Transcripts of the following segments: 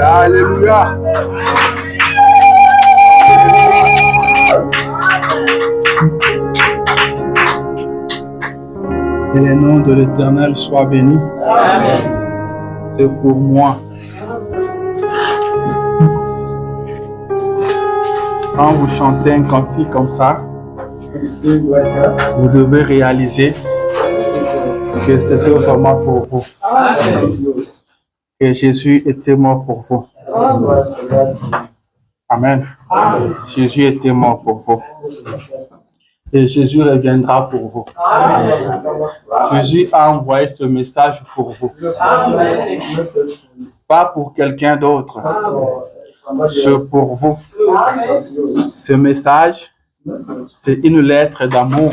Alléluia. Que le nom de l'Éternel soit béni. Amen. C'est pour moi. Quand vous chantez un cantique comme ça, vous devez réaliser que c'était vraiment pour vous. Que Jésus était mort pour vous. Amen. Jésus était mort pour vous. Et Jésus reviendra pour vous. Jésus a envoyé ce message pour vous. Pas pour quelqu'un d'autre. C'est pour vous. Ce message, c'est une lettre d'amour.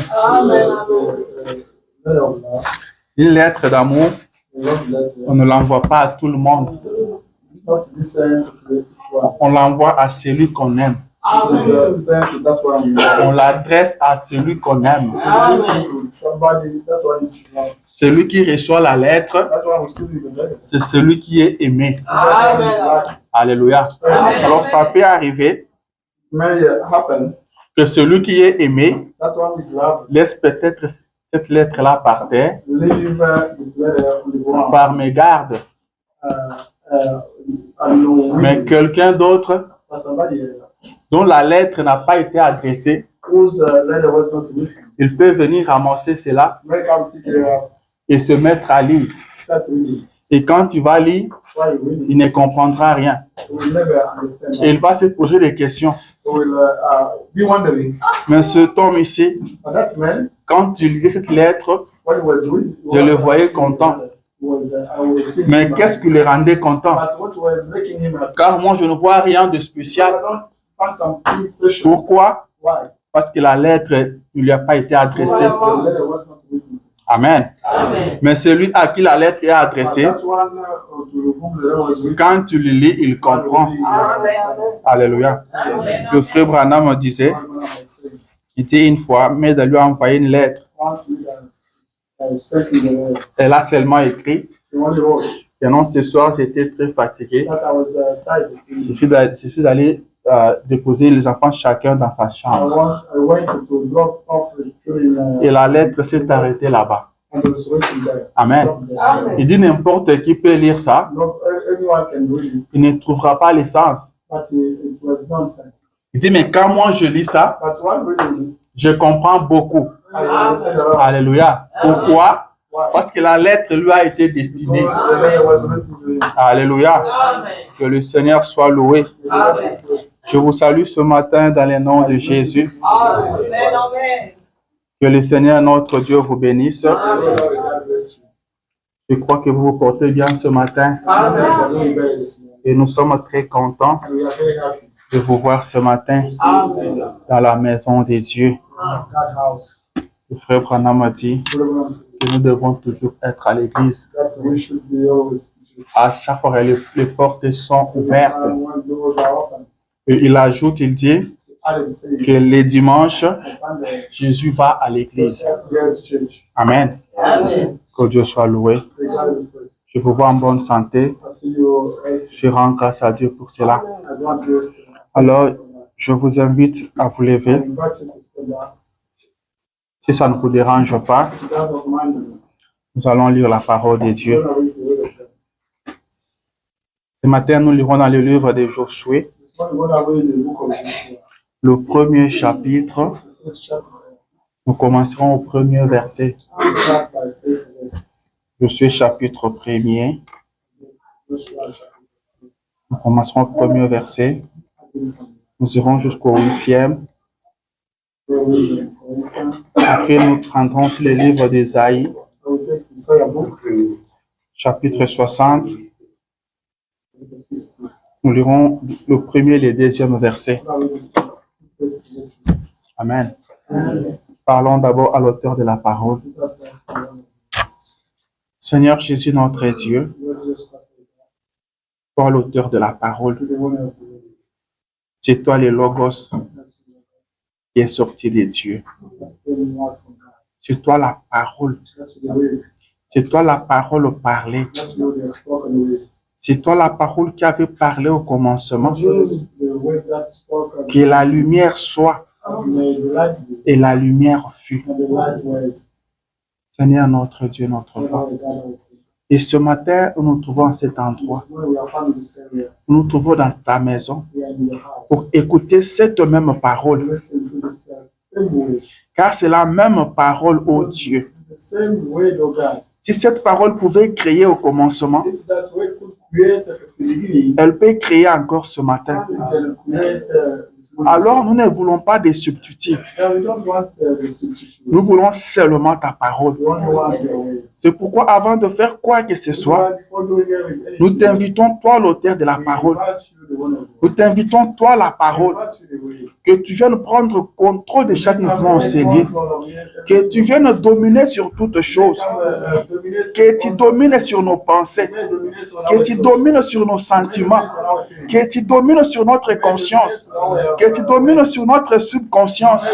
Une lettre d'amour, on ne l'envoie pas à tout le monde. On l'envoie à celui qu'on aime. On l'adresse à celui qu'on aime. Celui qui reçoit la lettre, c'est celui qui est aimé. Alléluia. Alors ça peut arriver que celui qui est aimé laisse peut-être cette lettre-là par terre, par mégarde. Mais quelqu'un d'autre dont la lettre n'a pas été adressée, il peut venir ramasser cela et se mettre à lire. Et quand tu vas lire, il ne comprendra rien. Et il va se poser des questions. Mais cet homme ici, quand tu lisais cette lettre, je le voyais content. Mais qu'est-ce qui le rendait content? Car moi, je ne vois rien de spécial. Pourquoi? Parce que la lettre ne lui a pas été adressée. Amen. Mais celui à qui la lettre est adressée, quand tu le lis, il comprend. Alléluia. Le frère Branham me disait, il était une fois, mais de lui a envoyé une lettre. Elle a seulement écrit. Et non, ce soir, j'étais très fatigué. Je suis allé déposer les enfants chacun dans sa chambre. Et la lettre s'est arrêtée là-bas. Amen. Il dit n'importe qui peut lire ça. Il ne trouvera pas l'essence. Il dit mais quand moi je lis ça, je comprends beaucoup. Alléluia. Pourquoi? Parce que la lettre lui a été destinée. Alléluia. Que le Seigneur soit loué. Je vous salue ce matin dans le nom de Jésus. Que le Seigneur notre Dieu vous bénisse. Je crois que vous vous portez bien ce matin. Et nous sommes très contents de vous voir ce matin dans la maison des dieux. Le frère Branham a dit que nous devons toujours être à l'église. À chaque fois, les portes sont ouvertes. Et il ajoute, il dit que les dimanches, Jésus va à l'église. Amen. Que Dieu soit loué. Je vous vois en bonne santé. Je rends grâce à Dieu pour cela. Alors, je vous invite à vous lever. Si ça ne vous dérange pas, nous allons lire la parole de Dieu. Ce matin, nous lirons dans le livre de Josué, le premier chapitre. Nous commencerons au premier verset. Josué chapitre 1er. Nous commencerons au premier verset. Nous irons jusqu'au 8e. Après, nous prendrons sur le livre d'Ésaïe, chapitre 60. Nous lirons le premier et le deuxième verset. Amen. Parlons d'abord à l'auteur de la parole. Seigneur Jésus, notre Dieu, toi l'auteur de la parole, c'est toi le Logos qui est sorti de Dieu. C'est toi la parole. C'est toi la parole parlée. C'est toi la parole qui avait parlé au commencement. Que la lumière soit et la lumière fut. Seigneur notre Dieu, notre Père. Et ce matin, nous nous trouvons à cet endroit. Nous nous trouvons dans ta maison pour écouter cette même parole. Car c'est la même parole, ô Dieu. Si cette parole pouvait créer au commencement, elle peut créer encore ce matin. Alors, nous ne voulons pas des substituts. Nous voulons seulement ta parole. C'est pourquoi, avant de faire quoi que ce soit, nous t'invitons, toi, l'auteur de la parole. Nous t'invitons, toi, la parole, que tu viennes prendre contrôle de chaque mouvement enseigné, que tu viennes dominer sur toutes choses, que tu domines sur nos pensées, que tu domines sur nos sentiments, que tu domines sur notre conscience, que tu domines sur notre subconscience,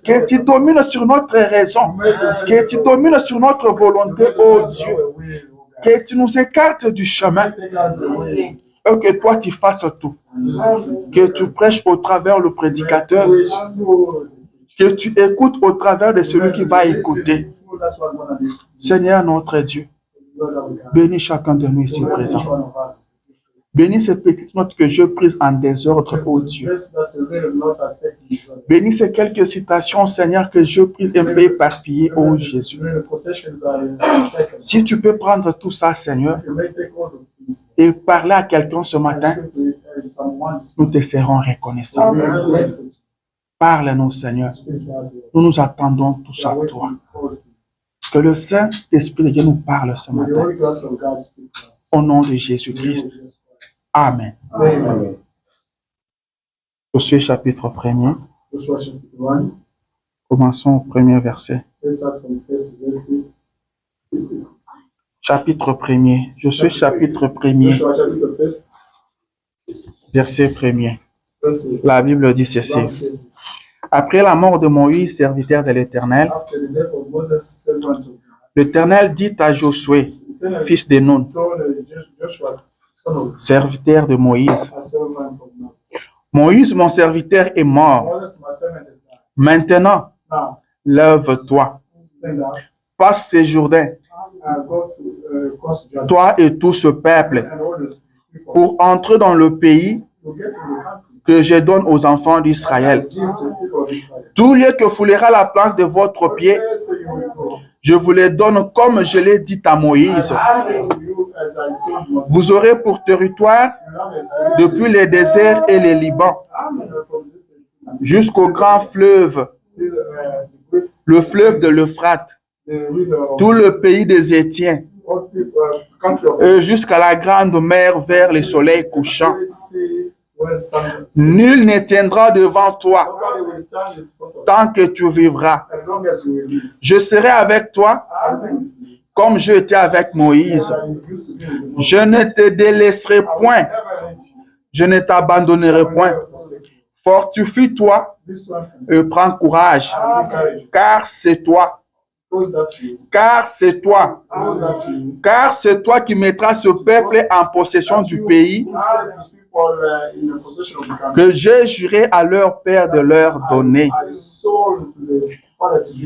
que tu domines sur notre raison, que tu domines sur notre volonté, oh Dieu, que tu nous écartes du chemin et que toi tu fasses tout, que tu prêches au travers le prédicateur, que tu écoutes au travers de celui qui va écouter. Seigneur notre Dieu, bénis chacun de nous ici présents. Bénis ces petites notes que je prise en désordre, ô Dieu. Bénis ces quelques citations, Seigneur, que je prise un peu éparpillées, ô Jésus. Si tu peux prendre tout ça, Seigneur, et parler à quelqu'un ce matin, nous te serons reconnaissants. Parle-nous, Seigneur. Nous nous attendons tous à toi. Que le Saint-Esprit de Dieu nous parle ce matin. Au nom de Jésus-Christ. Amen. Josué chapitre 1er. Commençons au premier verset. Chapitre 1er. Josué chapitre 1er. Verset 1er. La Bible dit ceci. Après la mort de Moïse, serviteur de l'Éternel, l'Éternel dit à Josué, fils de Nun, serviteur de Moïse, Moïse, mon serviteur, est mort. Maintenant, lève-toi, passe ce Jourdain, toi et tout ce peuple, pour entrer dans le pays que je donne aux enfants d'Israël. Tout lieu que foulera la plante de votre pied, je vous les donne comme je l'ai dit à Moïse. Vous aurez pour territoire depuis le désert et le Liban jusqu'au grand fleuve, le fleuve de l'Euphrate, tout le pays des Hétiens, et jusqu'à la grande mer vers le soleil couchant. Nul ne tiendra devant toi tant que tu vivras. Je serai avec toi comme je étais avec Moïse. Je ne te délaisserai point. Je ne t'abandonnerai point. Fortifie-toi et prends courage, car c'est toi. Car c'est toi. Car c'est toi qui mettras ce peuple en possession du pays que j'ai juré à leur père de leur donner.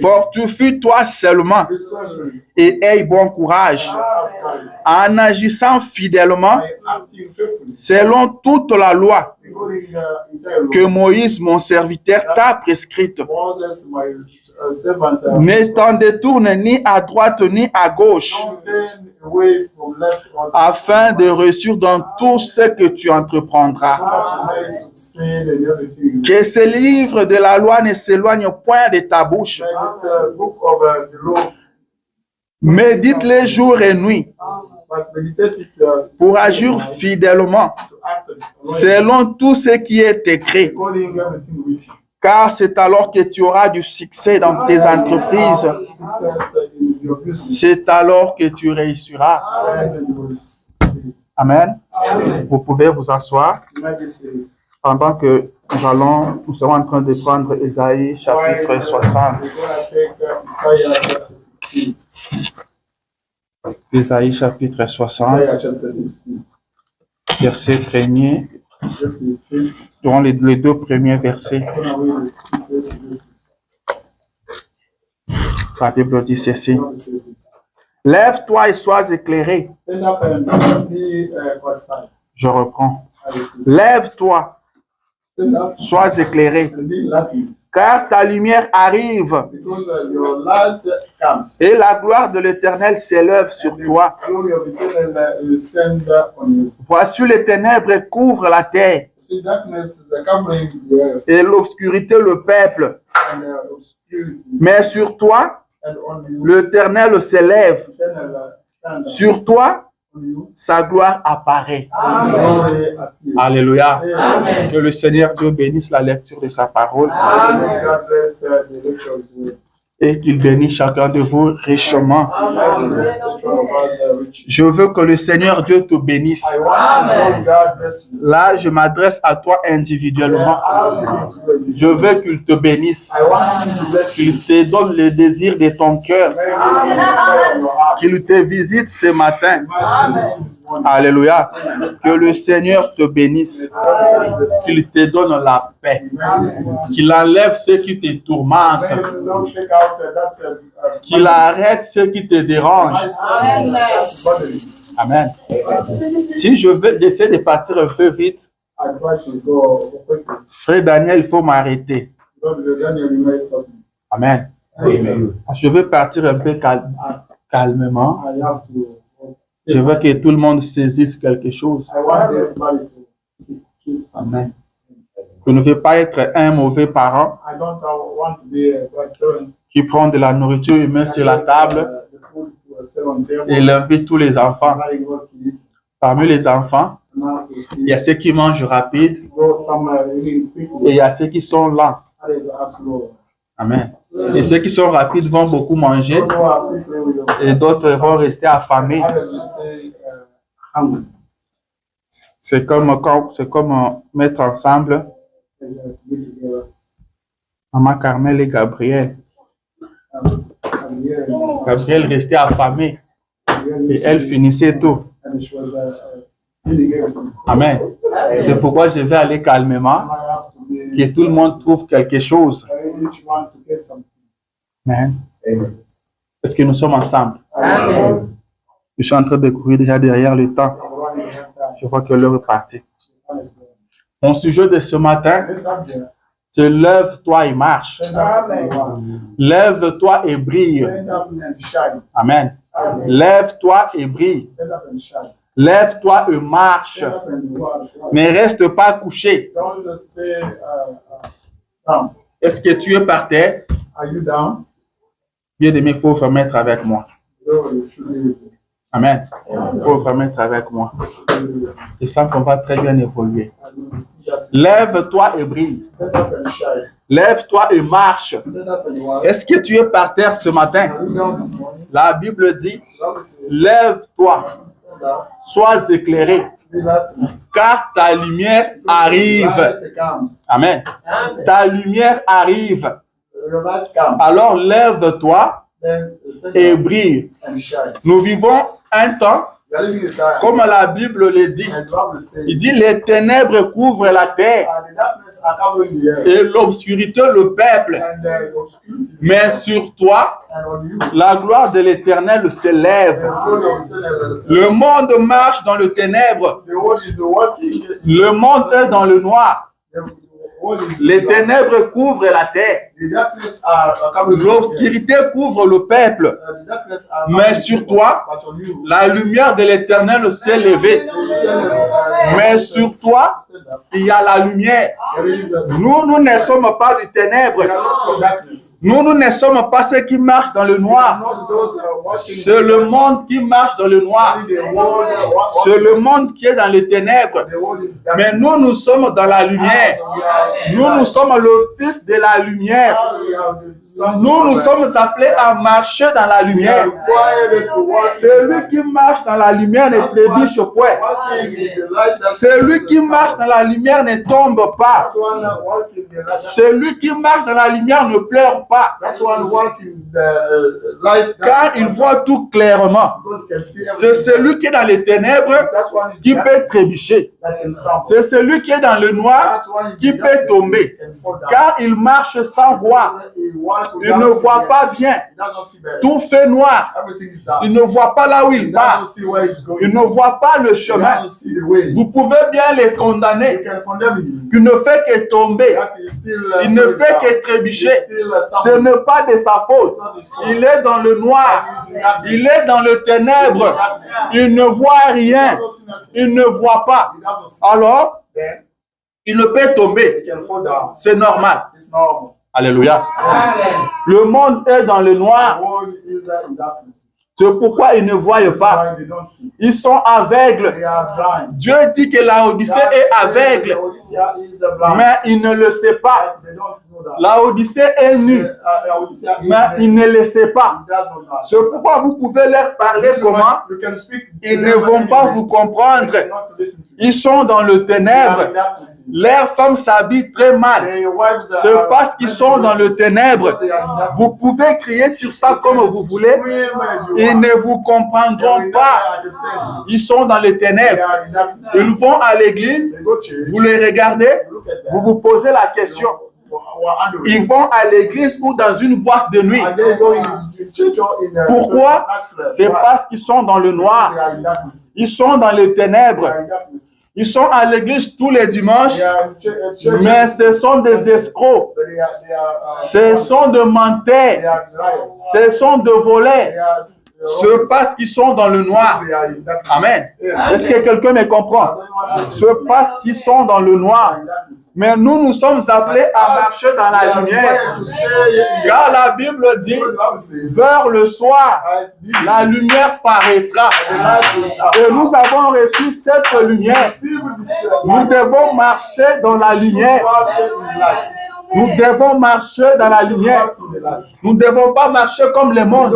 Fortifie-toi seulement et aie bon courage en agissant fidèlement selon toute la loi que Moïse, mon serviteur, t'a prescrite. Ne t'en détourne ni à droite ni à gauche, afin de réussir dans tout ce que tu entreprendras. Que ce livre de la loi ne s'éloigne point de ta bouche. Médite-les jour et nuit pour agir fidèlement selon tout ce qui est écrit. Car c'est alors que tu auras du succès dans tes entreprises. C'est alors que tu réussiras. Amen. Vous pouvez vous asseoir pendant que Nous serons en train de prendre Ésaïe chapitre 60. Ésaïe chapitre 60, verset 1er, dont les deux premiers versets. La Bible dit ceci. Lève-toi et sois éclairé. Je reprends. Lève-toi, sois éclairé, car ta lumière arrive et la gloire de l'Éternel s'élève sur toi. Voici les ténèbres couvrent la terre et l'obscurité le peuple. Mais sur toi, l'Éternel s'élève. Sur toi, sa gloire apparaît. Amen. Alléluia. Amen. Que le Seigneur Dieu bénisse la lecture de sa parole. Amen. Et qu'il bénisse chacun de vous richement. Amen. Je veux que le Seigneur Dieu te bénisse. Amen. Là, je m'adresse à toi individuellement. Je veux qu'il te bénisse. Qu'il te donne le désir de ton cœur. Qu'il te visite ce matin. Alléluia. Que le Seigneur te bénisse. Qu'il te donne la paix. Qu'il enlève ce qui te tourmente. Qu'il arrête ce qui te dérange. Amen. Si je veux essayer de partir un peu vite, Frère Daniel, il faut m'arrêter. Amen. Je veux partir un peu calmement. Je veux que tout le monde saisisse quelque chose. Amen. Je ne veux pas être un mauvais parent qui prend de la nourriture humaine sur la table et il invite tous les enfants. Parmi les enfants, il y a ceux qui mangent rapide et il y a ceux qui sont lents. Amen. Et ceux qui sont rapides vont beaucoup manger et d'autres vont rester affamés. C'est comme mettre ensemble Maman Carmel et Gabriel. Gabriel restait affamé et elle finissait tôt. Amen. C'est pourquoi je vais aller calmement, que tout le monde trouve quelque chose. Amen. Est-ce que nous sommes ensemble? Amen. Je suis en train de courir déjà derrière le temps. Je vois que l'heure est partie. Mon sujet de ce matin, c'est lève-toi et marche. Lève-toi et brille. Amen. Lève-toi et brille. Lève-toi et marche. Ne reste pas couché. Est-ce que tu es par terre? Bien-aimé, il faut remettre avec moi. Amen. Il faut remettre avec moi. Je sens qu'on va très bien évoluer. Lève-toi et brille. Lève-toi et marche. Est-ce que tu es par terre ce matin? La Bible dit, lève-toi, sois éclairé, car ta lumière arrive. Amen. Ta lumière arrive. Alors lève-toi et brille. Nous vivons un temps, comme la Bible le dit, il dit les ténèbres couvrent la terre et l'obscurité le peuple. Mais sur toi, la gloire de l'Éternel s'élève. Le monde marche dans le ténèbre. Le monde est dans le noir. Les ténèbres couvrent la terre. L'obscurité couvre le peuple. Mais sur toi, la lumière de l'Éternel s'est levée. Mais sur toi, il y a la lumière. Nous ne sommes pas du ténèbre. Nous ne sommes pas ceux qui marchent dans le noir. C'est le monde qui marche dans le noir. C'est le monde qui est dans les ténèbres. Mais nous sommes dans la lumière. Nous sommes le Fils de la lumière. Nous sommes appelés à marcher dans la lumière. Celui qui marche dans la lumière ne trébuche point. Celui qui marche dans la lumière ne tombe pas. Celui qui marche dans la lumière ne pleure pas. Car il voit tout clairement. C'est celui qui est dans les ténèbres qui peut trébucher. C'est celui qui est dans le noir qui peut tomber. Car il marche sans voir. Il ne voit pas bien. Tout fait noir. Il ne voit pas là où il va. Il ne voit pas le chemin. Vous pouvez bien les condamner. Il ne fait que tomber. Il ne fait que trébucher. Ce n'est pas de sa faute. Il est dans le noir. Il est dans le ténèbre. Il ne voit rien. Il ne voit pas. Alors, il ne peut tomber. C'est normal. Alléluia. Le monde est dans le noir. C'est pourquoi ils ne voient pas. Ils sont aveugles. Dieu dit que Laodicée est aveugle. Mais il ne le sait pas. Laodicée est nue. Mais il ne le sait pas. C'est pourquoi vous pouvez leur parler comment? Ils ne vont pas vous comprendre. Ils sont dans le ténèbre. Leurs femmes s'habillent très mal. C'est parce qu'ils sont dans le ténèbre. Vous pouvez crier sur ça comme vous voulez. Ils ne vous comprendront pas. Ils sont dans les ténèbres. Ils vont à l'église. Vous les regardez. Vous vous posez la question. Ils vont à l'église ou dans une boîte de nuit. Pourquoi? C'est parce qu'ils sont dans le noir. Ils sont dans les ténèbres. Ils sont à l'église tous les dimanches, mais ce sont des escrocs. Ce sont des menteurs. Ce sont des voleurs. C'est parce qu'ils sont dans le noir. Amen. Est-ce que quelqu'un me comprend? C'est parce qu'ils sont dans le noir. Mais nous sommes appelés à marcher dans la lumière. Car la Bible dit, vers le soir, la lumière paraîtra. Et nous avons reçu cette lumière. Nous devons marcher dans la lumière. Nous devons marcher dans la lumière. Nous ne devons pas marcher comme le monde.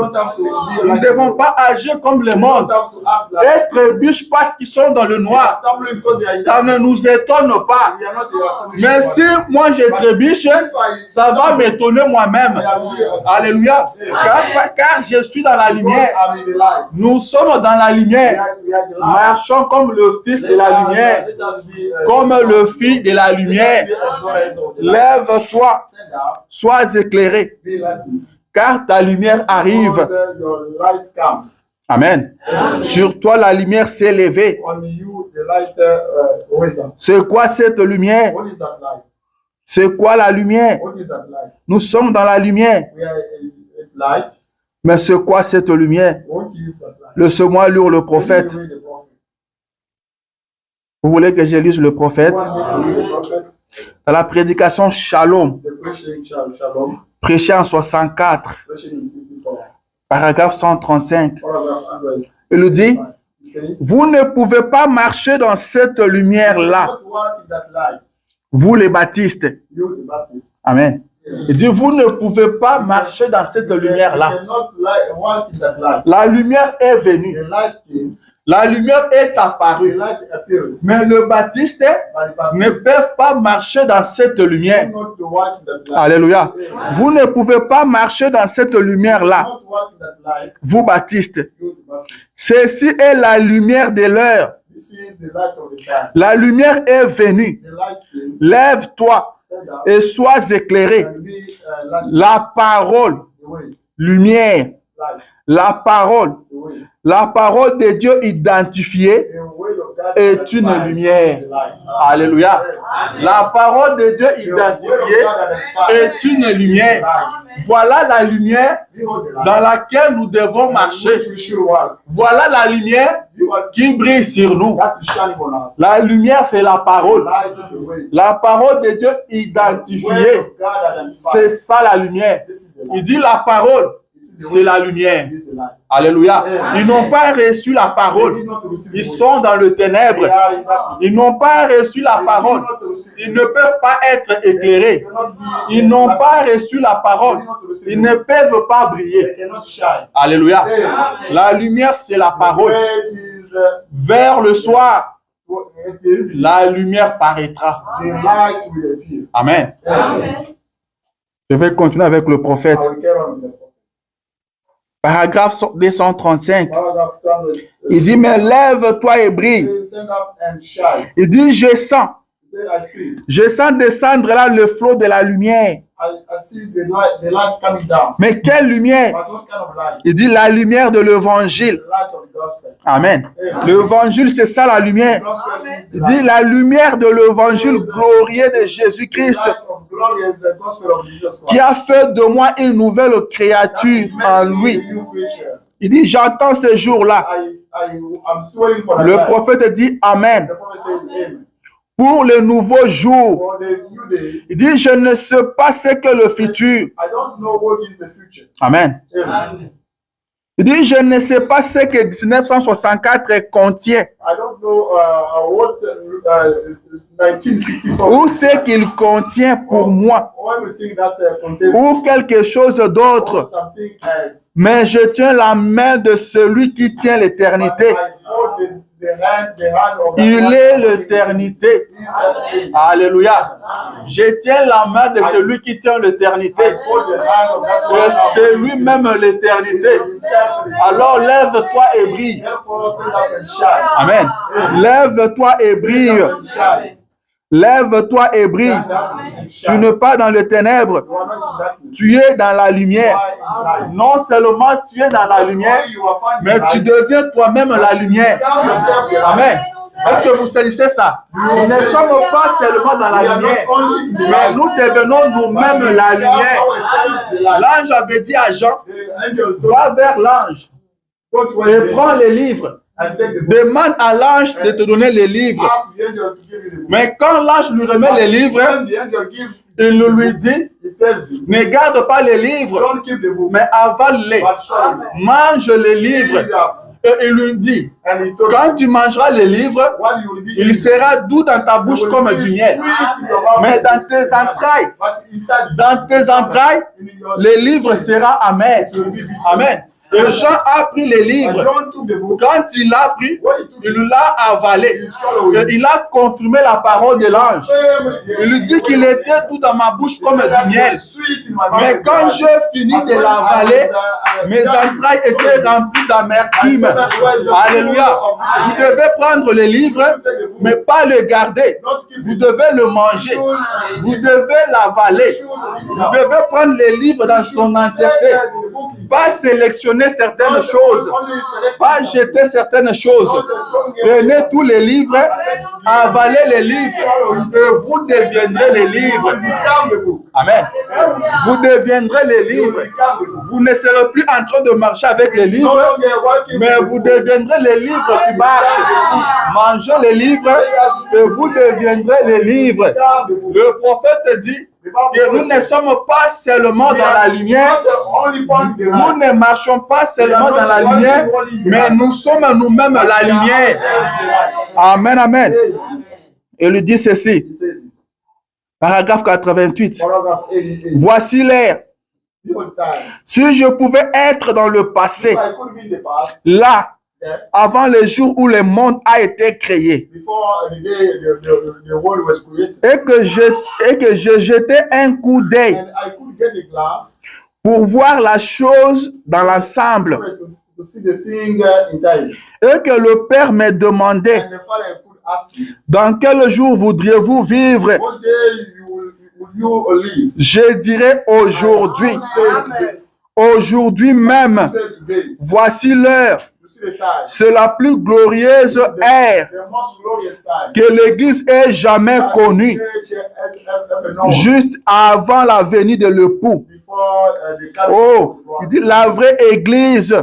Nous ne devons pas agir comme le monde. Et trébuchent parce qu'ils sont dans le noir. Ça ne nous étonne pas. Mais si moi je trébuche, ça va m'étonner moi-même. Alléluia. Car je suis dans la lumière. Nous sommes dans la lumière. Marchons comme le Fils de la lumière. Comme le Fils de la lumière. Lève-toi, sois éclairé, car ta lumière arrive. Amen. Sur toi, la lumière s'est levée. C'est quoi cette lumière? C'est quoi la lumière? Nous sommes dans la lumière. Mais c'est quoi cette lumière? Laissez-moi lire le prophète. Vous voulez que je lise le prophète? Dans la prédication Shalom, prêché en 64, paragraphe 135, il nous dit, vous ne pouvez pas marcher dans cette lumière-là, vous les baptistes. Amen. Il dit, vous ne pouvez pas marcher dans cette lumière-là. La lumière est venue. La lumière est apparue. Mais le baptiste ne peut pas marcher dans cette lumière. Alléluia. Vous ne pouvez pas marcher dans cette lumière-là. Vous baptistes. Ceci est la lumière de l'heure. La lumière est venue. Lève-toi et sois éclairé. La parole, lumière, la parole de Dieu identifiée est une lumière. Alléluia. La parole de Dieu identifiée est une lumière. Voilà la lumière dans laquelle nous devons marcher. Voilà la lumière qui brille sur nous. La lumière, c'est la parole. La parole de Dieu identifiée. C'est ça la lumière. Il dit la parole, c'est la lumière. Alléluia. Ils n'ont pas reçu la parole. Ils sont dans le ténèbre. Ils n'ont pas reçu la parole. Ils ne peuvent pas être éclairés. Ils n'ont pas reçu la parole. Ils ne peuvent pas briller. Alléluia. La lumière, c'est la parole. Vers le soir, la lumière paraîtra. Amen. Je vais continuer avec le prophète. Paragraphe 235. Il dit, mais lève-toi et brille. Il dit, je sens descendre là le flot de la lumière. Mais quelle lumière? Il dit la lumière de l'évangile. Amen. L'évangile, c'est ça la lumière. Il dit la lumière de l'évangile glorieux de Jésus-Christ qui a fait de moi une nouvelle créature en lui. Il dit, j'entends ces jours-là. Le prophète dit Amen. Pour le nouveau jour. Il dit, je ne sais pas ce que le futur. Amen. Il dit, je ne sais pas ce que 1964 contient. Ou ce qu'il contient pour moi. Ou quelque chose d'autre. Mais je tiens la main de celui qui tient l'éternité. Il est l'éternité. Alléluia. Je tiens la main de celui qui tient l'éternité. Et c'est lui-même l'éternité. Alors lève-toi et brille. Amen. Lève-toi et brille. Lève-toi et brille. Tu n'es pas dans les ténèbres. Tu es dans la lumière. Non seulement tu es dans la lumière, mais tu deviens toi-même la lumière. Amen. Est-ce que vous saisissez ça? Nous ne sommes pas seulement dans la lumière, mais nous devenons nous-mêmes la lumière. L'ange avait dit à Jean, va vers l'ange et prends les livres. Demande à l'ange de te donner les livres. Mais quand l'ange lui remet les livres, il lui dit, ne garde pas les livres, mais avale-les. Mange les livres. Et il lui dit, quand tu mangeras les livres, il sera doux dans ta bouche comme du miel. Mais dans tes entrailles, les livres seront amers. Amen. Et Jean a pris les livres. Quand il l'a pris, il l'a avalé. Et il a confirmé la parole de l'ange. Il lui dit qu'il était tout dans ma bouche comme du miel. Mais quand j'ai fini de l'avaler, mes entrailles étaient remplies d'amertume. Alléluia. Vous devez prendre les livres, mais pas le garder. Vous devez le manger. Vous devez l'avaler. Vous devez prendre les livres dans son entièreté. Pas sélectionner certaines choses, pas jeter certaines choses. Prenez tous les livres, avalez les livres et vous deviendrez les livres. Amen. Vous deviendrez les livres. Vous ne serez plus en train de marcher avec les livres, mais vous deviendrez les livres qui marchent. Mangez les livres et vous deviendrez les livres. Le prophète dit que nous ne sommes pas seulement dans la lumière, nous ne marchons pas seulement dans la lumière, mais nous sommes nous-mêmes la lumière. Amen, amen. Il lui dit ceci. Paragraphe 88. Voici l'ère. Si je pouvais être dans le passé, là, avant le jour où le monde a été créé, et que je jetais un coup d'œil pour voir la chose dans l'ensemble, et que le Père me demandait, dans quel jour voudriez-vous vivre? Je dirais aujourd'hui, aujourd'hui même, voici l'heure. C'est la plus glorieuse ère que l'Église ait jamais connue, juste avant la venue de l'époux. Oh, il dit la vraie Église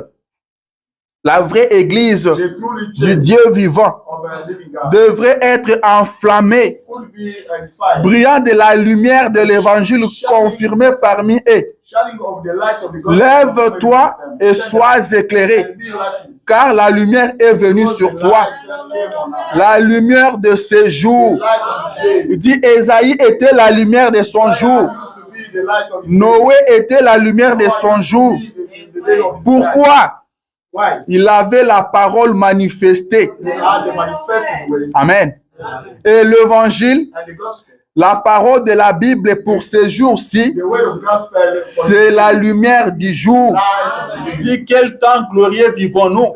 du Dieu vivant devrait être enflammée, brillant de la lumière de l'évangile confirmé parmi eux. Lève-toi et sois éclairé, car la lumière est venue sur toi. La lumière de ces jours. Il dit, Ésaïe était la lumière de son jour. Noé était la lumière de son jour. Pourquoi? Il avait la parole manifestée. Amen. Et l'évangile, la parole de la Bible pour ces jours-ci, c'est la lumière du jour. Dis quel temps glorieux vivons-nous.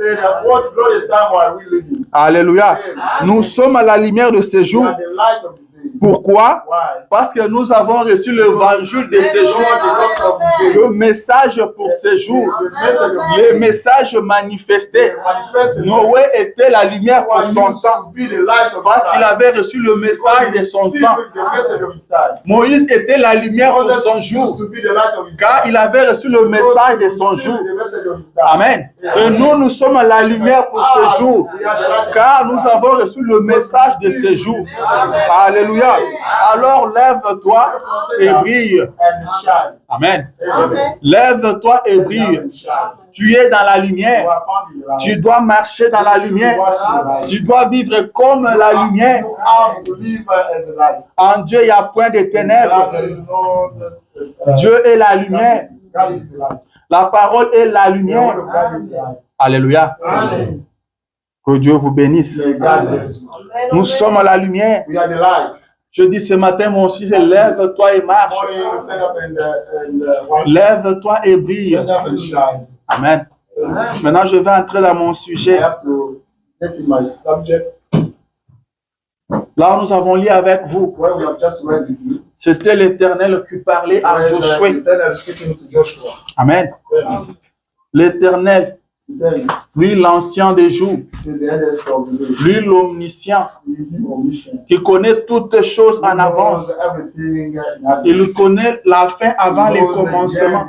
Alléluia. Nous sommes à la lumière de ces jours. Pourquoi? Parce que nous avons reçu l'évangile de ces jours, le message pour ces jours, le message manifesté. Noé était la lumière pour son temps, parce qu'il avait reçu le message de son temps. Moïse était la lumière pour son jour, car il avait reçu le message de son jour. Amen. Et nous sommes la lumière pour ce jour, car nous avons reçu le message de ce jour. Alléluia. Alors lève-toi et brille. Amen. Lève-toi et brille. Tu es dans la lumière. Tu dois marcher dans la lumière. Tu dois vivre comme la lumière. En Dieu, il n'y a point de ténèbres. Dieu est la lumière. La parole est la lumière. Alléluia. Que Dieu vous bénisse. Nous sommes à la lumière. Je dis ce matin, mon fils, lève-toi et marche. Lève-toi et brille. Amen. Maintenant, je vais entrer dans mon sujet. Là, nous avons lu avec vous. C'était l'Éternel qui parlait à Josué. Amen. L'Éternel, lui l'ancien des jours, lui l'omniscient, qui connaît toutes choses en avance. Il connaît la fin avant les commencements.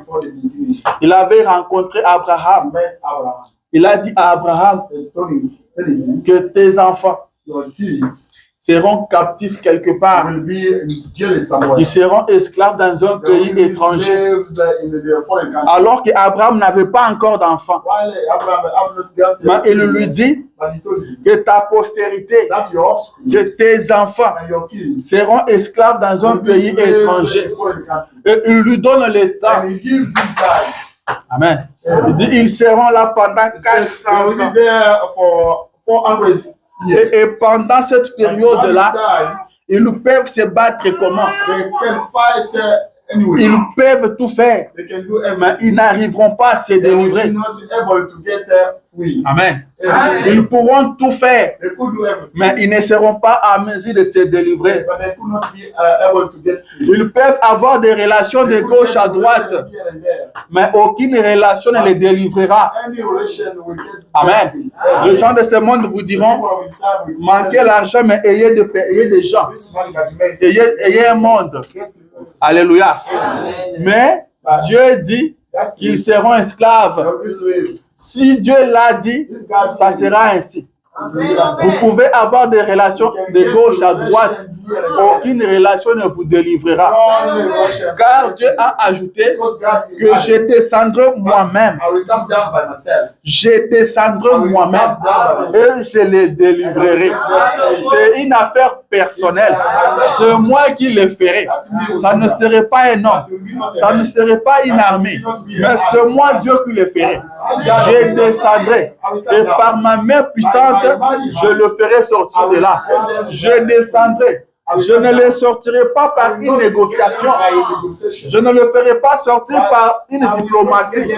Il avait rencontré Abraham. Il a dit à Abraham que tes enfants seront captifs quelque part. Ils seront esclaves dans un pays étranger. Alors qu'Abraham n'avait pas encore d'enfants. Mais il lui dit que ta postérité, que tes enfants seront esclaves dans un pays étranger. Et il lui donne le temps. Amen. Il dit ils seront là pendant 400 ans. Et pendant cette période-là, ils peuvent se battre comment? Ils peuvent tout faire, mais ils n'arriveront pas à se délivrer. Amen. Ils pourront tout faire, mais ils ne seront pas à mesure de se délivrer. Ils peuvent avoir des relations de gauche à droite, mais aucune relation ne les délivrera. Amen. Les gens de ce monde vous diront, manquez l'argent, mais ayez des gens. Ayez un monde. Alléluia. Mais Dieu dit qu'ils seront esclaves. Si Dieu l'a dit, ça sera ainsi. Vous pouvez avoir des relations de gauche à droite. Aucune relation ne vous délivrera. Car Dieu a ajouté que je descendrai moi-même. Je descendrai moi-même et je les délivrerai. C'est une affaire personnelle. C'est moi qui le ferai. Ça ne serait pas un homme. Ça ne serait pas une armée. Mais c'est moi Dieu qui le ferai. Je descendrai et par ma main puissante, je le ferai sortir de là. Je descendrai. Je ne le sortirai pas par une négociation. Je ne le ferai pas sortir par une diplomatie.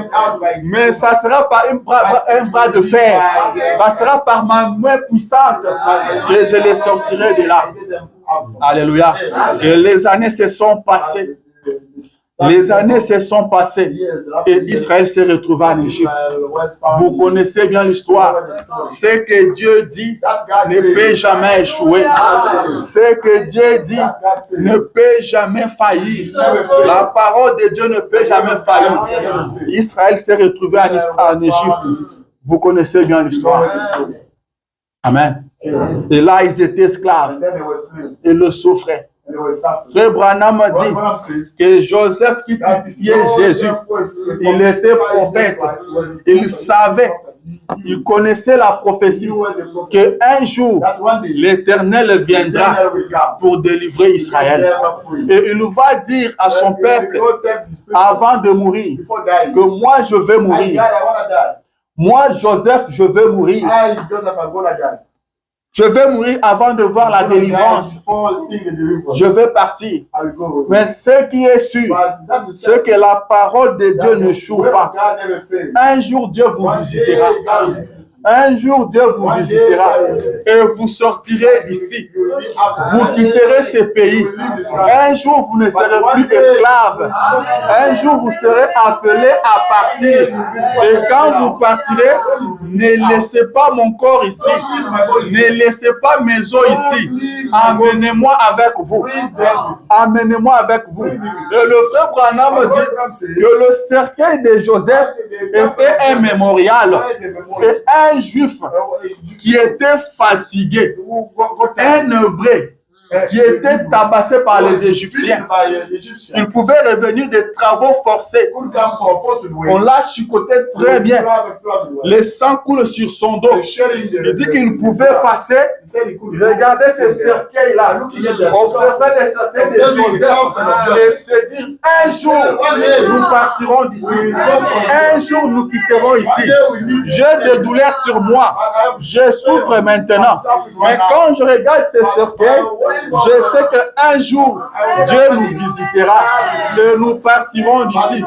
Mais ça sera par un bras de fer. Ça sera par ma main puissante que je les sortirai de là. Alléluia. Et les années se sont passées. Les années se sont passées et Israël s'est retrouvé en Égypte. Vous connaissez bien l'histoire. Ce que Dieu dit ne peut jamais échouer. Ce que Dieu dit ne peut jamais faillir. La parole de Dieu ne peut jamais faillir. Israël s'est retrouvé en Égypte. Vous connaissez bien l'histoire. Amen. Et là, ils étaient esclaves. Ils le souffraient. Frère Branham dit que Joseph qui typifiait Jésus, il était prophète, il savait, il connaissait la prophétie qu'un jour l'Éternel viendra pour délivrer Israël. Et il va dire à son peuple avant de mourir que moi je vais mourir. Moi, Joseph, je veux mourir. Je vais mourir avant de voir la délivrance. Je vais partir. Mais ce qui est sûr, c'est que la parole de Dieu ne choue pas. Un jour, Dieu vous visitera. Un jour, Dieu vous visitera. Et vous sortirez d'ici. Vous quitterez ce pays. Un jour, vous ne serez plus esclaves. Un jour, vous serez appelés à partir. Et quand vous partirez, ne laissez pas mon corps ici. Ne laissez pas mes os ici. Amenez-moi avec vous. Amenez-moi avec vous. Et le frère Branham dit que le cercueil de Joseph était un mémorial. Et un juif qui était fatigué, un hébreu qui était tabassé par les Égyptiens. Il pouvait revenir des travaux forcés. On l'a chicoté très bien. Le sang coule sur son dos. Il dit qu'il pouvait passer, regarder ce cercueil-là, observer les cercueils de Joseph et se dire, un jour, nous partirons d'ici. Un jour, nous quitterons ici. J'ai des douleurs sur moi. Je souffre maintenant. Mais quand je regarde ce cercueil, je sais qu'un jour, Dieu nous visitera et nous partirons d'ici.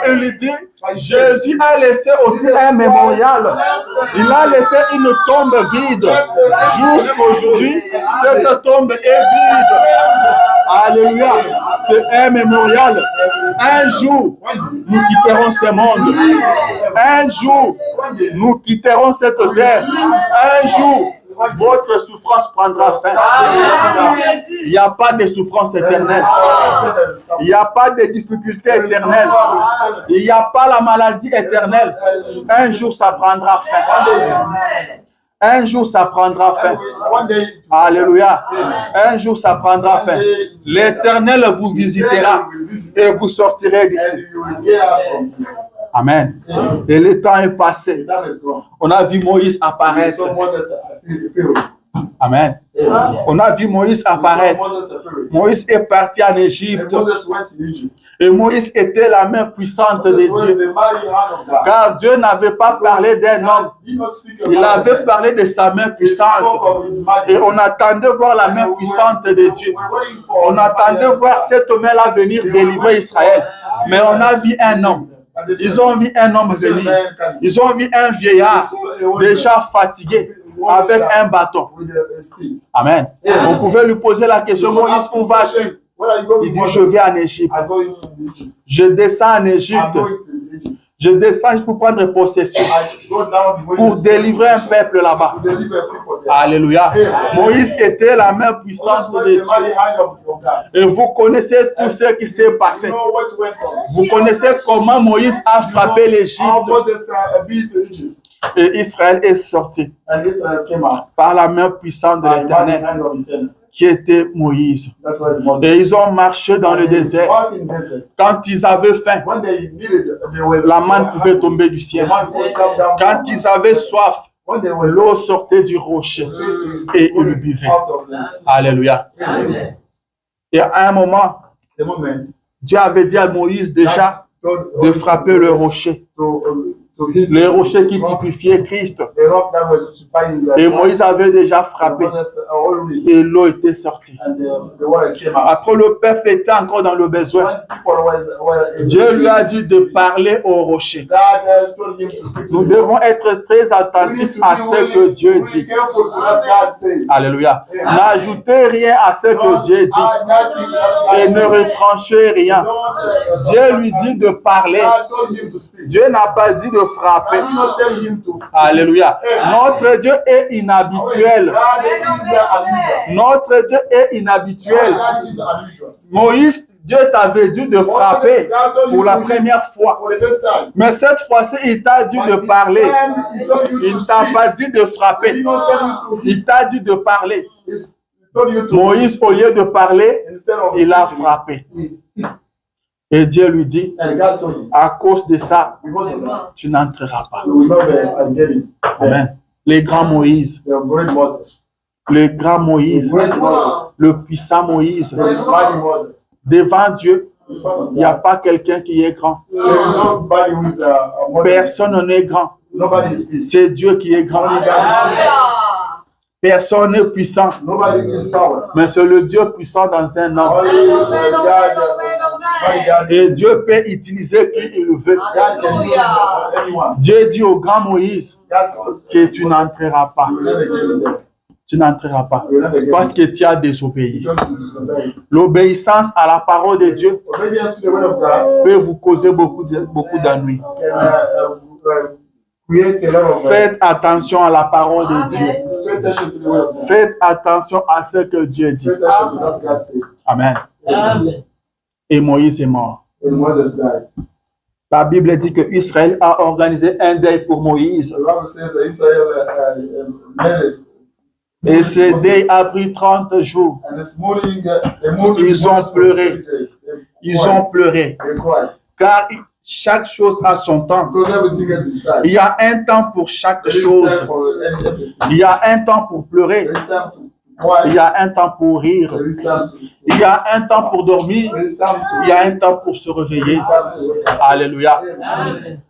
Et il dit, Jésus a laissé aussi un mémorial. Il a laissé une tombe vide. Jusqu'aujourd'hui, cette tombe est vide. Alléluia. C'est un mémorial. Un jour, nous quitterons ce monde. Un jour, nous quitterons cette terre. Un jour, votre souffrance prendra fin. Il n'y a pas de souffrance éternelle. Il n'y a pas de difficultés éternelles. Il n'y a pas la maladie éternelle. Un jour, ça prendra fin. Un jour, ça prendra fin. Alléluia. Un jour, ça prendra fin. L'Éternel vous visitera et vous sortirez d'ici. Amen. Et le temps est passé. On a vu Moïse apparaître. Amen. On a vu Moïse apparaître. Moïse est parti en Égypte. Et Moïse était la main puissante de Dieu. Car Dieu n'avait pas parlé d'un homme. Il avait parlé de sa main puissante. Et on attendait voir la main puissante de Dieu. On attendait voir cet homme-là venir délivrer Israël. Mais on a vu un homme. Ils ont vu un homme venir. Ils ont vu un vieillard déjà fatigué avec un bâton. Amen. On pouvait lui poser la question, Moïse, où vas-tu? Il dit, je vais en Égypte. Je descends en Égypte. Je descends pour prendre possession, pour délivrer un peuple là-bas. Alléluia. Moïse était la main puissante de Dieu. Et vous connaissez tout ce qui s'est passé. Vous connaissez comment Moïse a frappé l'Égypte. Et Israël est sorti par la main puissante de l'Éternel, qui était Moïse. Et ils ont marché dans le désert. Quand ils avaient faim, la manne pouvait tomber du ciel. Quand ils avaient soif, l'eau sortait du rocher et ils buvaient. Alléluia. Et à un moment, Dieu avait dit à Moïse déjà de frapper le rocher. Le rocher qui typifiait Christ. Et Moïse avait déjà frappé. Et l'eau était sortie. Après, le peuple était encore dans le besoin. Dieu lui a dit de parler au rocher. Nous devons être très attentifs à ce que Dieu dit. Alléluia. N'ajoutez rien à ce que Dieu dit. Et ne retranchez rien. Dieu lui dit de parler. Dieu n'a pas dit de frapper. Alléluia. Notre Dieu est inhabituel. Notre Dieu est inhabituel. Moïse, Dieu t'avait dit de frapper pour la première fois. Mais cette fois-ci, il t'a dit de parler. Il ne t'a pas dit de frapper. Il t'a dit de parler. Moïse, au lieu de parler, il a frappé. Et Dieu lui dit, à cause de ça, tu n'entreras pas. Amen. Les grands Moïse, le grand Moïse, le puissant Moïse, devant Dieu, il n'y a pas quelqu'un qui est grand. Personne n'est grand. C'est Dieu qui est grand. Personne n'est puissant, mais c'est le Dieu puissant dans un homme. Et Dieu peut utiliser qui il veut. Dieu dit au grand Moïse que tu n'entreras pas. Tu n'entreras pas parce que tu as désobéi. L'obéissance à la parole de Dieu peut vous causer beaucoup d'ennuis. Faites attention à la parole de Dieu. Faites attention à ce que Dieu dit. Amen. Et Moïse est mort. La Bible dit que Israël a organisé un deuil pour Moïse. Et ce deuil a pris 30 jours. Ils ont pleuré. Ils ont pleuré. Car chaque chose a son temps. Il y a un temps pour chaque chose. Il y a un temps pour pleurer. Il y a un temps pour rire. Il y a un temps pour dormir. Il y a un temps pour se réveiller. Alléluia.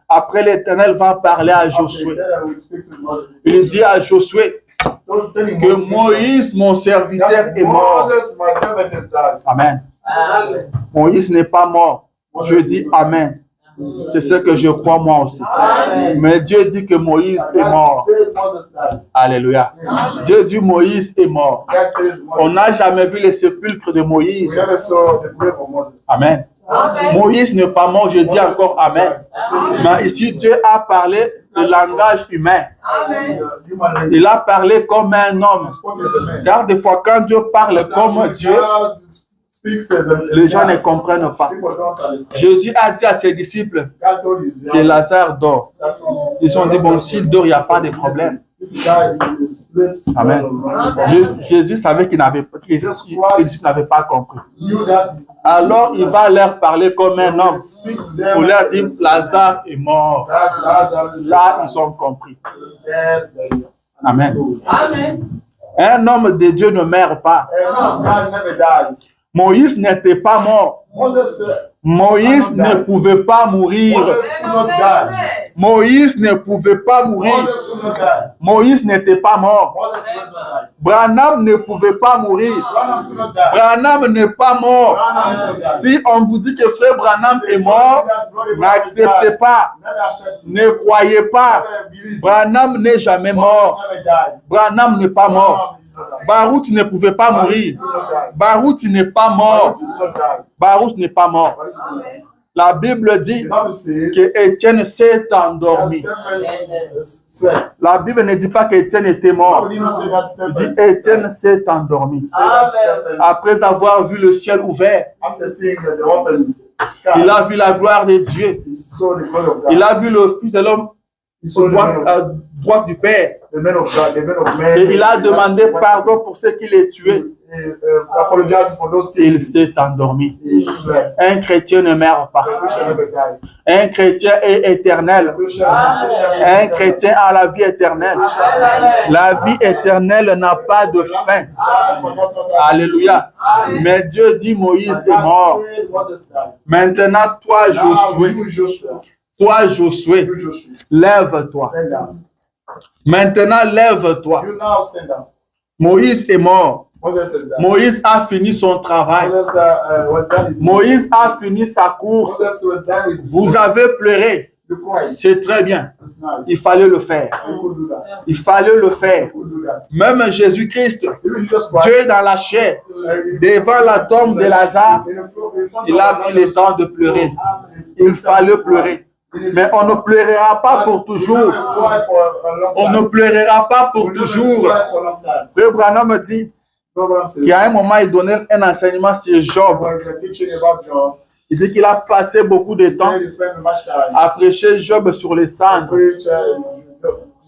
Après, l'Éternel va parler à Josué. Il dit à Josué que Moïse, mon serviteur, est mort. Amen. Moïse n'est pas mort. Je dis Amen. C'est ce que je crois moi aussi. Mais Dieu dit que Moïse est mort. Alléluia. Dieu dit Moïse est mort. On n'a jamais vu les sépulcres de Moïse. Amen. Moïse n'est pas mort, je dis encore Amen. Mais ici, Dieu a parlé le langage humain. Il a parlé comme un homme. Car des fois, quand Dieu parle comme Dieu, les gens ne comprennent pas. Jésus a dit à ses disciples que Lazare dort. Ils ont dit, bon, s'il dort, il n'y a pas de problème. Amen. Jésus savait qu'ils n'avaient pas compris. Alors, il va leur parler comme un homme. Pour leur dire, Lazare est mort. Là, ils ont compris. Amen. Un homme de Dieu ne meurt pas. Moïse n'était pas mort. Moïse ne pouvait pas mourir. Moïse ne pouvait pas mourir. Moïse n'était pas mort. Branham ne pouvait pas mourir. Branham n'est pas mort. Si on vous dit que frère Branham est mort, n'acceptez pas. Ne croyez pas. Branham n'est jamais mort. Branham n'est pas mort. Baruch ne pouvait pas mourir. Baruch n'est pas mort. Baruch n'est pas mort. La Bible dit que Étienne s'est endormi. La Bible ne dit pas qu'Étienne était mort. Il dit Étienne s'est endormi. Après avoir vu le ciel ouvert, il a vu la gloire de Dieu. Il a vu le Fils de l'homme à droite du Père. Et il a demandé pardon pour ceux qui l'ont tué. Il s'est endormi. Un chrétien ne meurt pas. Un chrétien est éternel. Un chrétien a la vie éternelle. La vie éternelle n'a pas de fin. Alléluia. Mais Dieu dit Moïse est mort. Maintenant, toi, Josué, lève-toi. Maintenant, lève-toi. Moïse est mort. Moïse a fini son travail. Moïse a fini sa course. Vous avez pleuré. C'est très bien. Il fallait le faire. Il fallait le faire. Même Jésus-Christ, Dieu dans la chair, devant la tombe de Lazare, il a pris le temps de pleurer. Il fallait pleurer. Mais on ne pleurera pas pour toujours. On ne pleurera pas pour toujours. Frère Branham me dit qu'il y a un moment, il donnait un enseignement sur Job. Il dit qu'il a passé beaucoup de temps à prêcher Job sur les cendres.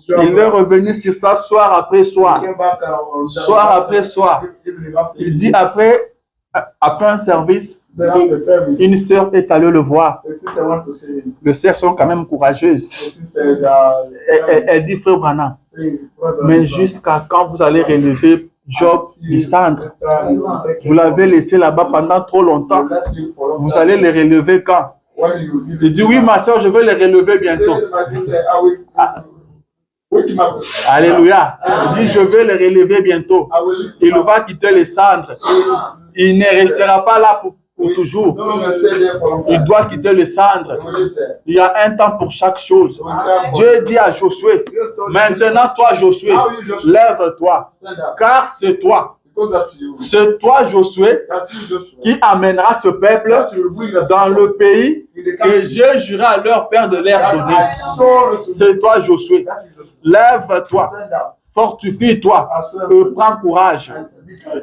Il est revenu sur ça soir après soir. Soir après soir. Il dit après un service, une sœur est allée le voir. Les sœurs sont quand même courageuses. Elle dit, frère Branham, mais jusqu'à quand vous allez relever Job du cendre? Vous l'avez laissé là-bas pendant trop longtemps. Vous allez les relever quand? Il dit, oui, ma soeur, je vais les relever bientôt. Alléluia. Il dit, je vais les relever bientôt. Il va quitter les cendres. Il ne restera pas là pour toujours. Il doit quitter les cendres. Il y a un temps pour chaque chose. Dieu dit à Josué, maintenant toi Josué, lève-toi, car c'est toi. C'est toi, Josué, qui amènera ce peuple dans le pays que je jurerai à leur père de leur donner. C'est toi, Josué. Lève-toi, fortifie-toi et prends courage.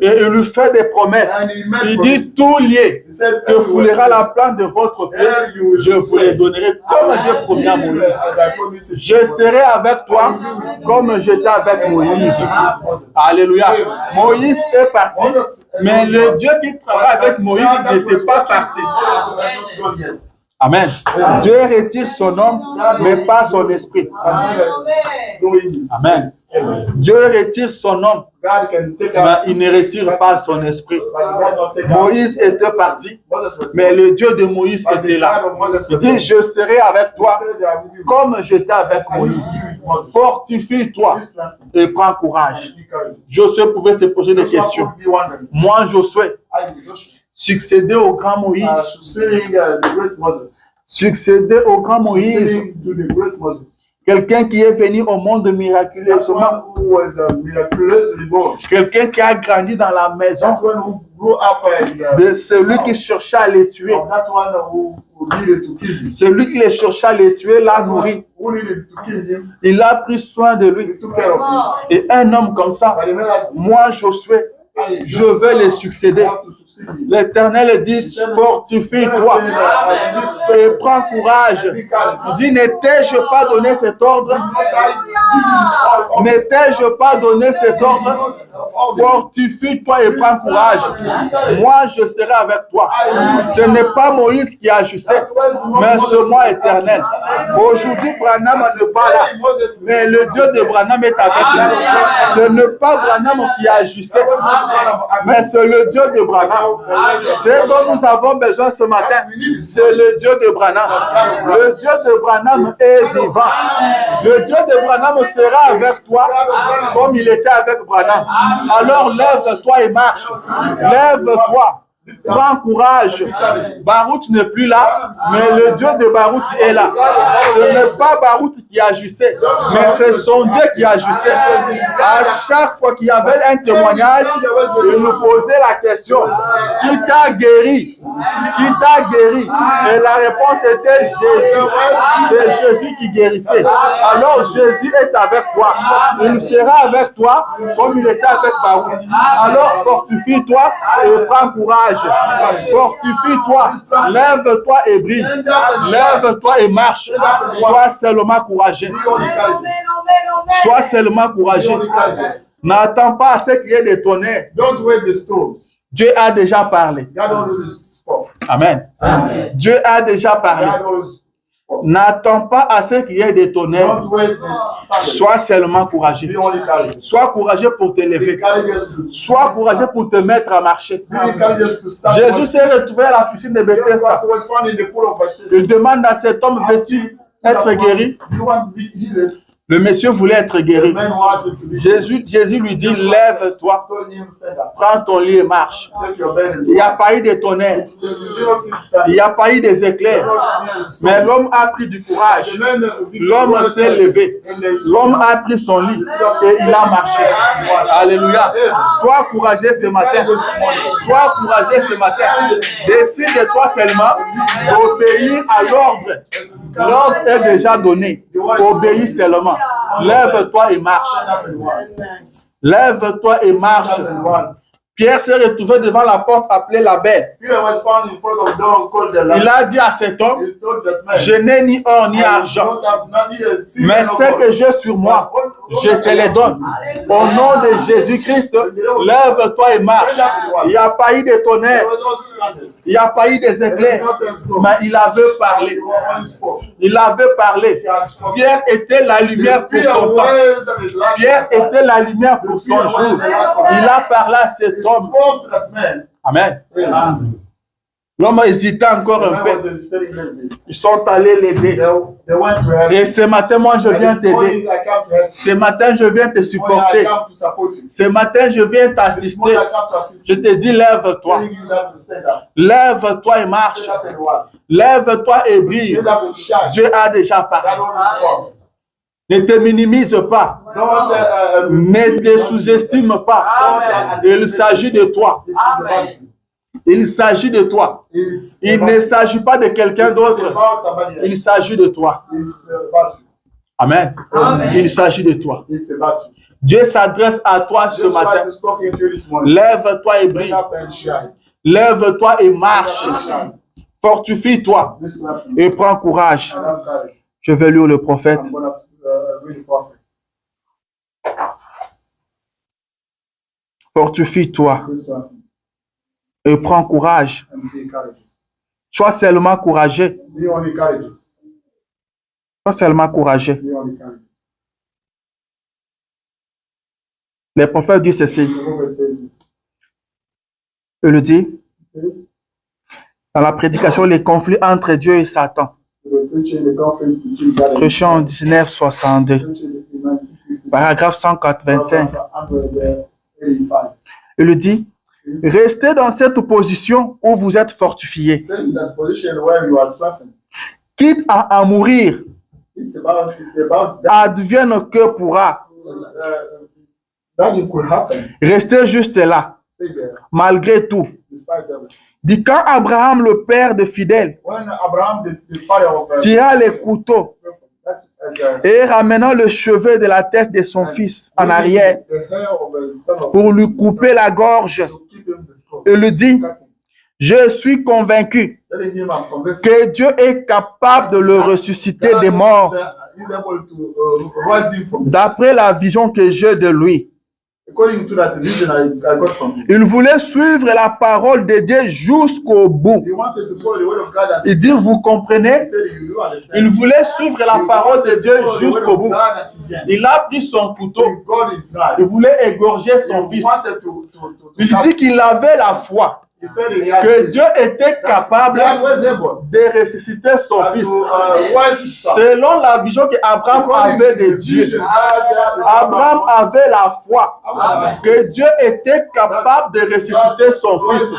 Et il lui fait des promesses. Il dit, tout lié que foulera la plante de votre pied, je vous les donnerai comme j'ai promis à Moïse. Je serai avec toi comme j'étais avec Moïse. Alléluia. Moïse est parti, mais le Dieu qui travaille avec Moïse n'était pas parti. Amen. Dieu retire son homme, mais pas son esprit. Amen. Dieu retire son homme, mais il ne retire pas son esprit. Moïse était parti, mais le Dieu de Moïse était là. Il dit, je serai avec toi comme j'étais avec Moïse. Fortifie-toi et prends courage. Josué pouvait se poser des questions. Moi, Josué, succéder au grand Moïse. Succéder au grand Moïse. Quelqu'un qui est venu au monde miraculeusement. Quelqu'un qui a grandi dans la maison de celui qui cherchait à les tuer. Celui qui les cherchait à les tuer l'a nourri. Il a pris soin de lui. Et un homme comme ça, moi Josué, je vais les succéder. L'Éternel dit, fortifie-toi et prends courage. Il dit, n'étais-je pas donné cet ordre? N'étais-je pas donné cet ordre? Fortifie-toi et prends courage. Moi, je serai avec toi. Ce n'est pas Moïse qui agissait, mais c'est moi éternel. Aujourd'hui, Branham n'est pas là, mais le Dieu de Branham est avec lui. Ce n'est pas Branham qui agissait, mais c'est le Dieu de Branham. C'est dont nous avons besoin ce matin. C'est le Dieu de Branham. Le Dieu de Branham est vivant. Le Dieu de Branham sera avec toi comme il était avec Branham. Alors lève-toi et marche. Lève-toi. Prends courage. Baruch n'est plus là, mais le Dieu de Baruch est là. Ce n'est pas Baruch qui agissait, mais c'est son Dieu qui agissait. À chaque fois qu'il y avait un témoignage, il nous posait la question, qui t'a guéri? Qui t'a guéri? Et la réponse était Jésus. C'est Jésus qui guérissait. Alors Jésus est avec toi. Il sera avec toi comme il était avec Baruch. Alors fortifie-toi et prends courage. Fortifie-toi, lève-toi et brille, lève-toi et marche, sois seulement courageux. Sois seulement courageux. N'attends pas à ce qu'il y ait des tonnerres. Dieu a déjà parlé. Amen. Dieu a déjà parlé. N'attends pas à ce qu'il y ait des tonnerres. Sois seulement courageux. Sois courageux pour te lever. Sois courageux pour te mettre à marcher. Jésus s'est retrouvé à la piscine de Bethesda. Il demande à cet homme, veux-tu être guéri? Le monsieur voulait être guéri. Jésus lui dit, lève-toi, prends ton lit et marche. Il n'y a pas eu de tonnerre. Il n'y a pas eu des éclairs. Mais l'homme a pris du courage. L'homme s'est levé. L'homme a pris son lit et il a marché. Alléluia. Sois courageux ce matin. Sois courageux ce matin. Décide-toi seulement d'obéir à l'ordre. L'ordre est déjà donné. Obéis seulement. Lève-toi et marche. Lève-toi et marche. Pierre s'est retrouvé devant la porte appelée la Belle. Il a dit à cet homme, je n'ai ni or ni argent, mais ce que j'ai sur moi, je te les donne. Au nom de Jésus-Christ, lève-toi et marche. Il n'y a pas eu de tonnerre, il n'y a pas eu des éclairs, mais il avait parlé. Il avait parlé. Pierre était la lumière pour son temps. Pierre était la lumière pour son jour. Il a parlé à cet homme. Amen. L'homme a hésité encore un peu. Ils sont allés l'aider. Et ce matin, moi, je viens t'aider. Ce matin, je viens te supporter. Ce matin, je viens t'assister. Je te dis, lève-toi. Lève-toi et marche. Lève-toi et brille. Dieu a déjà parlé. Ne te minimise pas. Ne te sous-estime pas. Il s'agit de toi. Il s'agit de toi. Il ne s'agit pas de quelqu'un d'autre. Il s'agit de toi. Amen. Il s'agit de toi. Dieu s'adresse à toi ce matin. Lève-toi et brille. Lève-toi et marche. Fortifie-toi et prends courage. Je vais lire le prophète. Fortifie-toi et prends courage. Sois seulement courageux. Sois seulement courageux. Le prophète dit ceci. Il le dit dans la prédication, les conflits entre Dieu et Satan. Prêchant 1962. Paragraphe 185. Il le dit. Restez dans cette position où vous êtes fortifié. Quitte à mourir, advienne que pourra. Restez juste là, malgré tout. Dit quand Abraham, le père de fidèles, tira les couteaux et ramenant le cheveu de la tête de son fils en arrière pour lui couper la gorge, il lui dit, je suis convaincu que Dieu est capable de le ressusciter des morts d'après la vision que j'ai de lui. Il voulait suivre la parole de Dieu jusqu'au bout. Il dit, vous comprenez? Il voulait suivre la parole de Dieu jusqu'au bout. Il a pris son couteau. Il voulait égorger son fils. Il dit qu'il avait la foi que Dieu était capable de ressusciter son fils. Selon la vision qu'Abraham avait de Dieu. Abraham avait la foi que Dieu était capable de ressusciter son fils.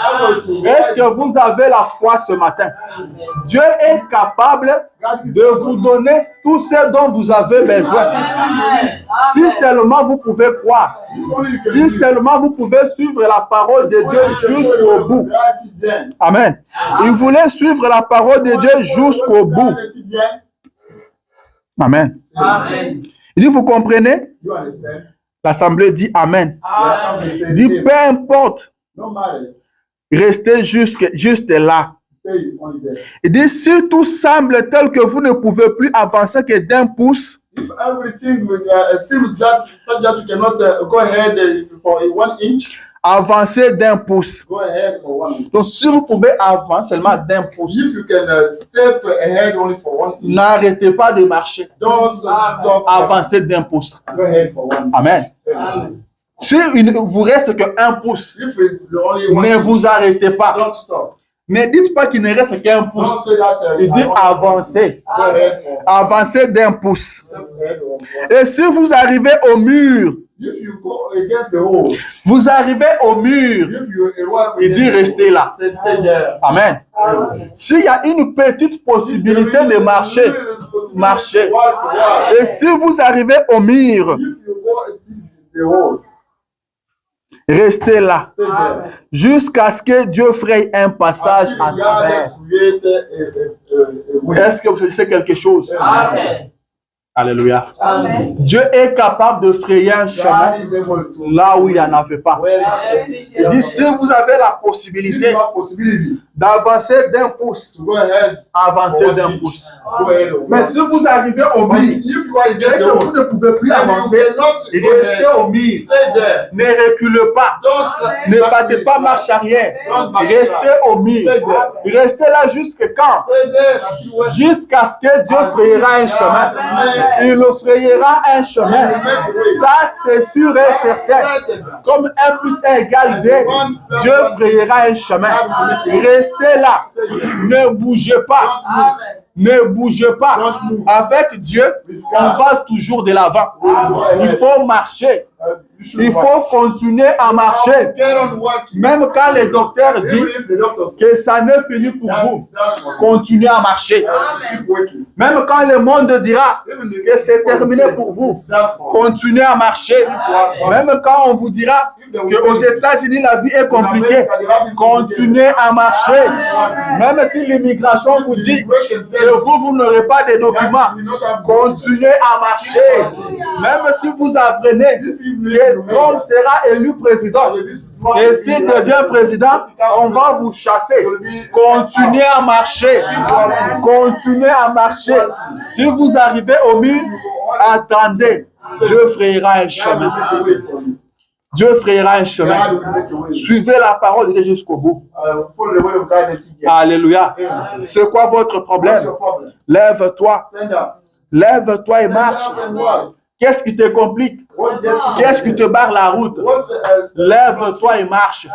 Est-ce que vous avez la foi ce matin? Dieu est capable de vous donner tout ce dont vous avez besoin. Si seulement vous pouvez croire. Si seulement vous pouvez suivre la parole de Dieu jusqu'au bout. Amen. Il voulait suivre la parole de Dieu jusqu'au bout. Amen. Il dit, vous comprenez? L'assemblée dit Amen. Il dit, peu importe. Restez juste là. Il dit, si tout semble tel que vous ne pouvez plus avancer que d'un pouce, if everything seems that such that you cannot go ahead for 1 inch, avancez d'un pouce. Go ahead for 1 inch. Donc, si vous pouvez avancer seulement d'un pouce, if you can step ahead only for 1 inch, n'arrêtez pas de marcher. Don't stop. Avancez d'un pouce. Go ahead for 1 inch. Amen. Si il ne vous reste qu'un pouce, if it's only 1 ne vous arrêtez pas. Don't stop. Ne dites pas qu'il ne reste qu'un pouce. Il dit avancez. Avancez d'un pouce. Et si vous arrivez au mur, vous arrivez au mur, il dit restez là. Amen. S'il y a une petite possibilité de marcher, marchez. Et si vous arrivez au mur, restez là jusqu'à ce que Dieu fraye un passage à travers. Est-ce que vous savez quelque chose? Amen. Alléluia. Amen. Dieu est capable de frayer un chemin là où il n'y en avait pas. Il dit, si vous avez la possibilité d'avancer d'un pouce, avancez d'un pouce. Mais si vous arrivez au mur et que vous ne pouvez plus avancer, restez au mur. Ne reculez pas. Ne battez pas marche arrière. Restez au mur. Restez là jusqu'à quand? Jusqu'à ce que Dieu frayera un chemin. Il le frayera un chemin. Ça, c'est sûr et certain. Comme 1 + 1 = 2, Dieu frayera un chemin. Restez là. Ne bougez pas. Ne bougez pas. Avec Dieu, on va toujours de l'avant. Il faut marcher. Il faut continuer à marcher. Même quand les docteurs disent que ça n'est fini pour vous, continuez à marcher. Même quand le monde dira que c'est terminé pour vous, continuez à marcher. Même quand on vous dira qu'aux États-Unis la vie est compliquée, continuez à marcher. Même si l'immigration vous dit que vous n'aurez pas de documents, continuez à marcher. Même si vous apprenez que Trump sera élu président, et s'il devient président, on va vous chasser. Continuez à marcher. Continuez à marcher. Si vous arrivez au mur, attendez. Dieu frayera un chemin. Dieu frayera un chemin. Suivez la parole de Dieu jusqu'au bout. Alléluia. C'est quoi votre problème? Lève-toi. Lève-toi et marche. Qu'est-ce qui te complique? Qu'est-ce qui te barre la route? Lève-toi et marche.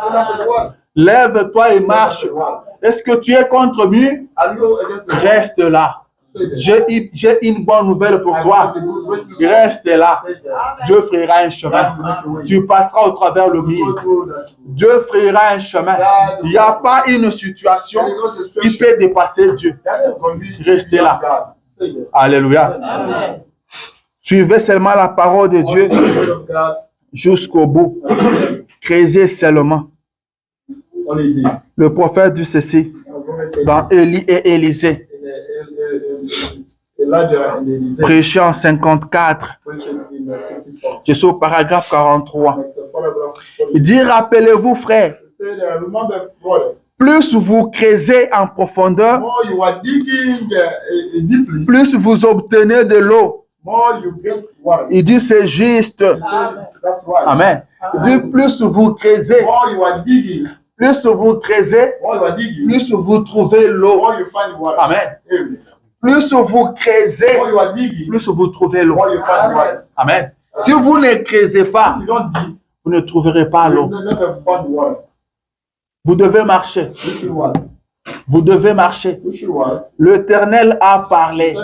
Lève-toi et marche. Est-ce que tu es contre mur? Reste là. J'ai une bonne nouvelle pour toi. Reste là. Dieu frayera un chemin. Tu passeras au travers le mur. Dieu frayera un chemin. Il n'y a pas une situation qui peut dépasser Dieu. Restez là. Alléluia. Suivez seulement la parole de Dieu jusqu'au bout. Créez seulement. Le prophète dit ceci dans Élie et Élisée. Prêché en 54. Je suis au paragraphe 43. Il dit, rappelez-vous, frères, plus vous creusez en profondeur, plus vous obtenez de l'eau. Il dit c'est juste. Amen. Il dit plus vous creusez, plus vous trouvez l'eau. Amen. Plus vous creusez, plus vous trouvez l'eau. Amen. Si vous ne creusez pas, vous ne trouverez pas l'eau. Vous devez marcher. Vous devez marcher. L'Éternel a parlé.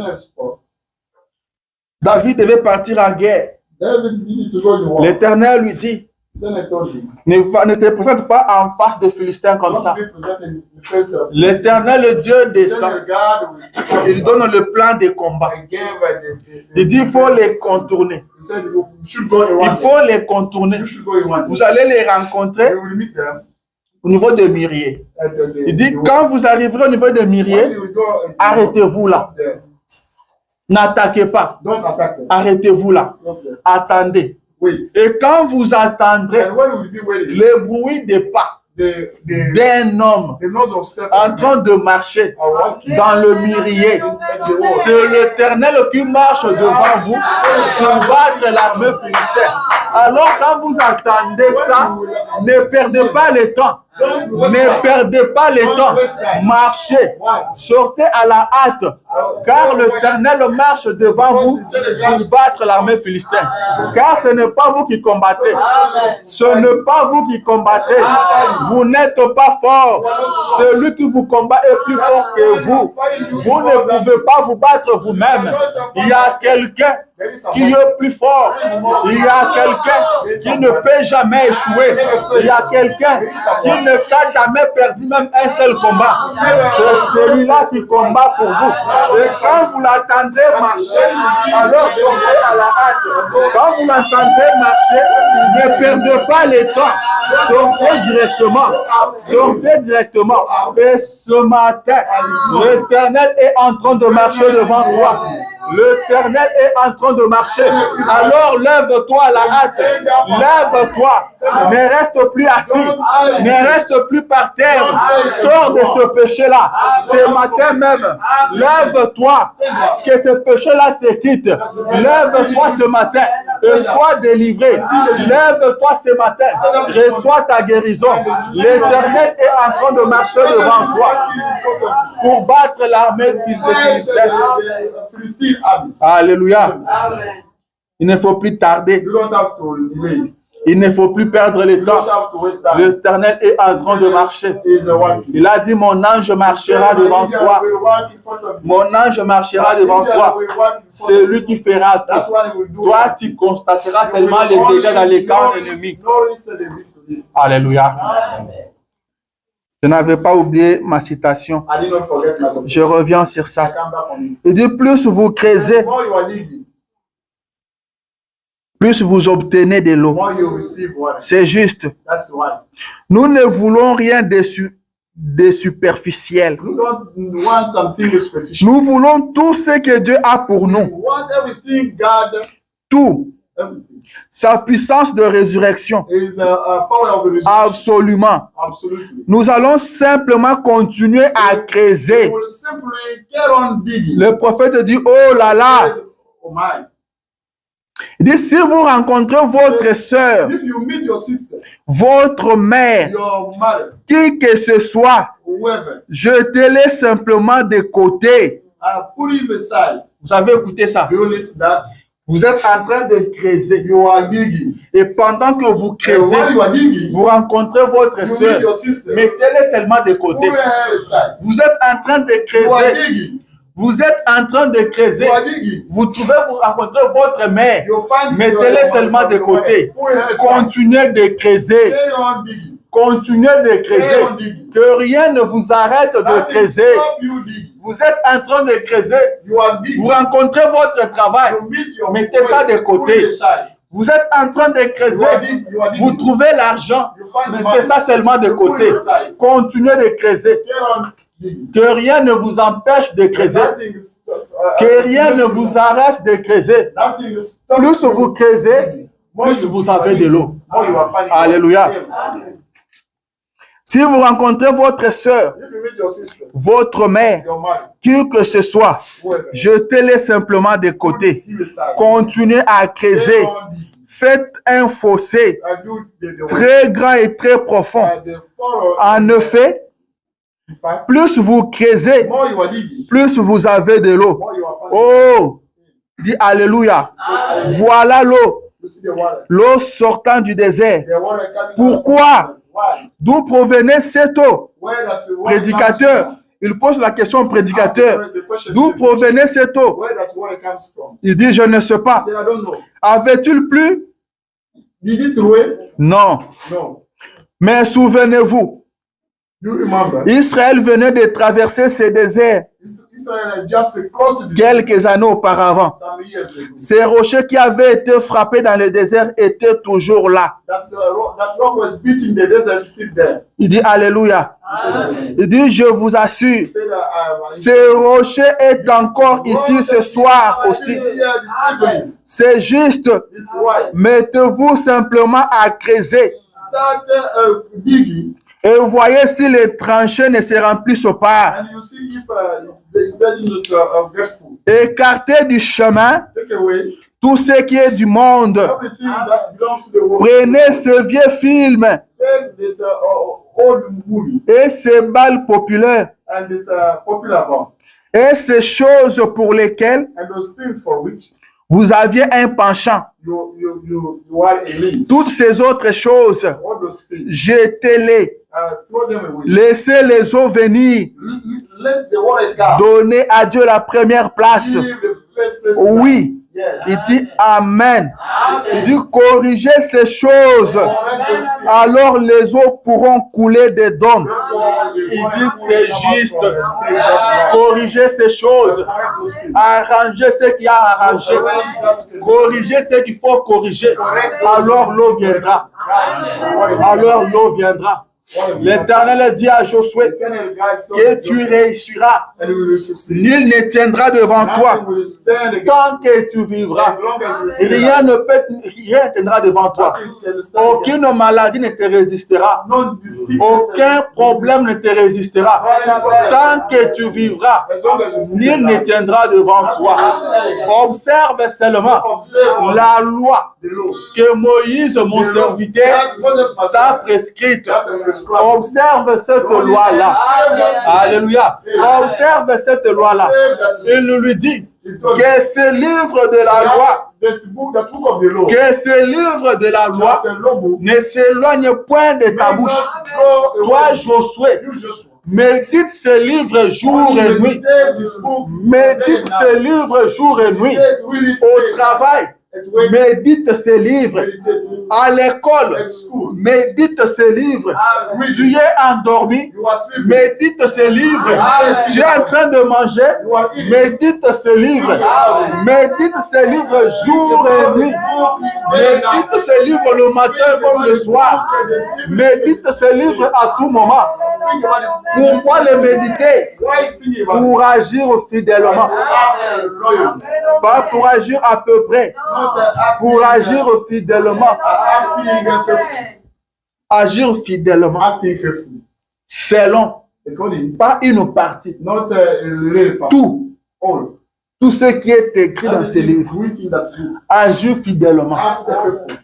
David devait partir en guerre. L'Éternel lui dit, ne te présente pas en face des Philistins comme ça. L'Éternel, le Dieu, descend. Il donne le plan de combat. Il dit, il faut les contourner. Il faut les contourner. Vous allez les rencontrer au niveau de Myrier. Il dit, quand vous arriverez au niveau de Myrier, arrêtez-vous là. N'attaquez pas. Arrêtez-vous là. Attendez. Et quand vous attendrez le bruit des pas d'un homme en train de marcher dans le Myrier, c'est l'Éternel qui marche devant vous pour battre l'armée philistine. Alors quand vous attendez ça, ne perdez pas le temps. Ne perdez pas le temps. Marchez. Sortez à la hâte. Car l'Éternel marche devant vous pour battre l'armée philistine. Car ce n'est pas vous qui combattez. Ce n'est pas vous qui combattez. Vous n'êtes pas fort. Celui qui vous combat est plus fort que vous. Vous ne pouvez pas vous battre vous-même. Il y a quelqu'un qui est plus fort. Il y a quelqu'un qui ne peut jamais échouer. Il y a quelqu'un qui ne t'a jamais perdu même un seul combat. C'est celui-là qui combat pour vous. Et quand vous l'attendez marcher, alors sortez à la hâte. Quand vous l'attendez marcher, ne perdez pas le temps. Sortez directement. Sortez directement. Et ce matin, l'Éternel est en train de marcher devant toi. L'Éternel est en train de marcher. Alors lève-toi à la hâte. Lève-toi. Ne reste plus assis. Ne reste plus par terre. Sors de ce péché-là. Ce matin même, lève-toi. Que ce péché-là te quitte. Lève-toi ce matin et sois délivré. Lève-toi ce matin. Reçois ta guérison. L'Éternel est en train de marcher devant toi pour battre l'armée philistine. Alléluia. Il ne faut plus tarder. Il ne faut plus perdre le temps. L'Éternel est en train de marcher. Il a dit, mon ange marchera devant toi. Mon ange marchera devant toi. C'est lui qui fera tout. Toi, tu constateras seulement les dégâts dans les camps ennemis. Alléluia. Je n'avais pas oublié ma citation. Je reviens sur ça. Il dit, plus vous creusez, plus vous obtenez de l'eau. C'est juste. Nous ne voulons rien de superficiel. Nous voulons tout ce que Dieu a pour nous. Tout. Sa puissance de résurrection. Absolument. Nous allons simplement continuer à creuser. Le prophète dit, oh là là. Il dit, si vous rencontrez votre soeur, votre mère, qui que ce soit, jetez-les simplement de côté. Vous avez écouté ça? Vous êtes en train de creuser. Et pendant que vous creusez, vous rencontrez votre soeur. Mettez-les seulement de côté. Vous êtes en train de creuser. Vous êtes en train de creuser. Vous rencontrez votre mère. Mettez-les seulement de côté. Continuez de creuser. Continuez de creuser. Que rien ne vous arrête de creuser. Vous êtes en train de creuser. Vous rencontrez votre travail. Mettez ça de côté. Vous êtes en train de creuser. Vous trouvez l'argent. Mettez ça seulement de côté. Continuez de creuser. Que rien ne vous empêche de creuser. Que rien ne vous arrête de creuser. Plus vous creusez, plus vous avez de l'eau. Alléluia. Si vous rencontrez votre soeur, votre mère, qui que ce soit, jetez-les simplement de côté. Continuez à creuser. Faites un fossé très grand et très profond. En effet, plus vous creusez, plus vous avez de l'eau. Oh, dis Alléluia. Voilà l'eau. L'eau sortant du désert. Pourquoi? D'où provenait cette eau? Prédicateur. Il pose la question au prédicateur. D'où provenait cette eau? Il dit, je ne sais pas. Avait-il plu? Non. Mais souvenez-vous, Israël venait de traverser ce désert quelques années auparavant. Ces rochers qui avaient été frappés dans le désert étaient toujours là. Il dit Alléluia. Il dit, je vous assure, ce rocher est encore ici ce soir aussi. C'est juste. Mettez-vous simplement à creuser. Et vous voyez si les tranchées ne se remplissent pas. Écartez du chemin tout ce qui est du monde. Prenez ce vieux film et ces balles populaires et ces choses pour lesquelles vous aviez un penchant. Toutes ces autres choses, jetez-les. Laissez les eaux venir. Donnez à Dieu la première place. Oui. Il dit Amen. Il dit corrigez ces choses. Alors les eaux pourront couler des dômes. Il dit c'est juste. Corrigez ces choses. Arrangez ce qu'il y a à arranger. Corrigez ce qu'il faut corriger. Alors l'eau viendra. Alors l'eau viendra. L'Éternel dit à Josué que tu réussiras. Nul ne tiendra devant toi tant que tu vivras. Rien ne tiendra devant toi. Aucune maladie ne te résistera. Aucun problème ne te résistera. Tant que tu vivras, nul ne tiendra devant toi. Observe seulement la loi que Moïse, mon serviteur, t'a prescrite. Observe cette loi-là. Alléluia. Observe cette loi-là. Il nous lui dit que ce livre de la loi That book of the law. Que ce livre de la loi That law book ne s'éloigne point de ta may bouche. not go Toi, away. Josué, You Joshua. médite ce livre jour et nuit. Meditate this book Médite ce livre jour et nuit. Meditate, read it, Au travail, at work, médite ce livre. meditate À l'école, at school. médite ce livre. Tu es endormi, You are sleeping. médite ce livre. Tu es en train de manger, You are eating. médite ce livre. Médite ce livre jour et nuit. Médite ce livre le matin comme le soir. Médite ce livre à tout moment. Think about this. Pourquoi le méditer? Why think about it? Pour agir fidèlement. Loyal. Pas pour agir à peu près. Not Pour agir fidèlement. acting faithfully. Agir fidèlement. Acting faithfully. Selon, According, pas une partie. not a little part. Tout. All. Tout ce qui est écrit dans ces livres. Written that book. Agir fidèlement. Act faithfully.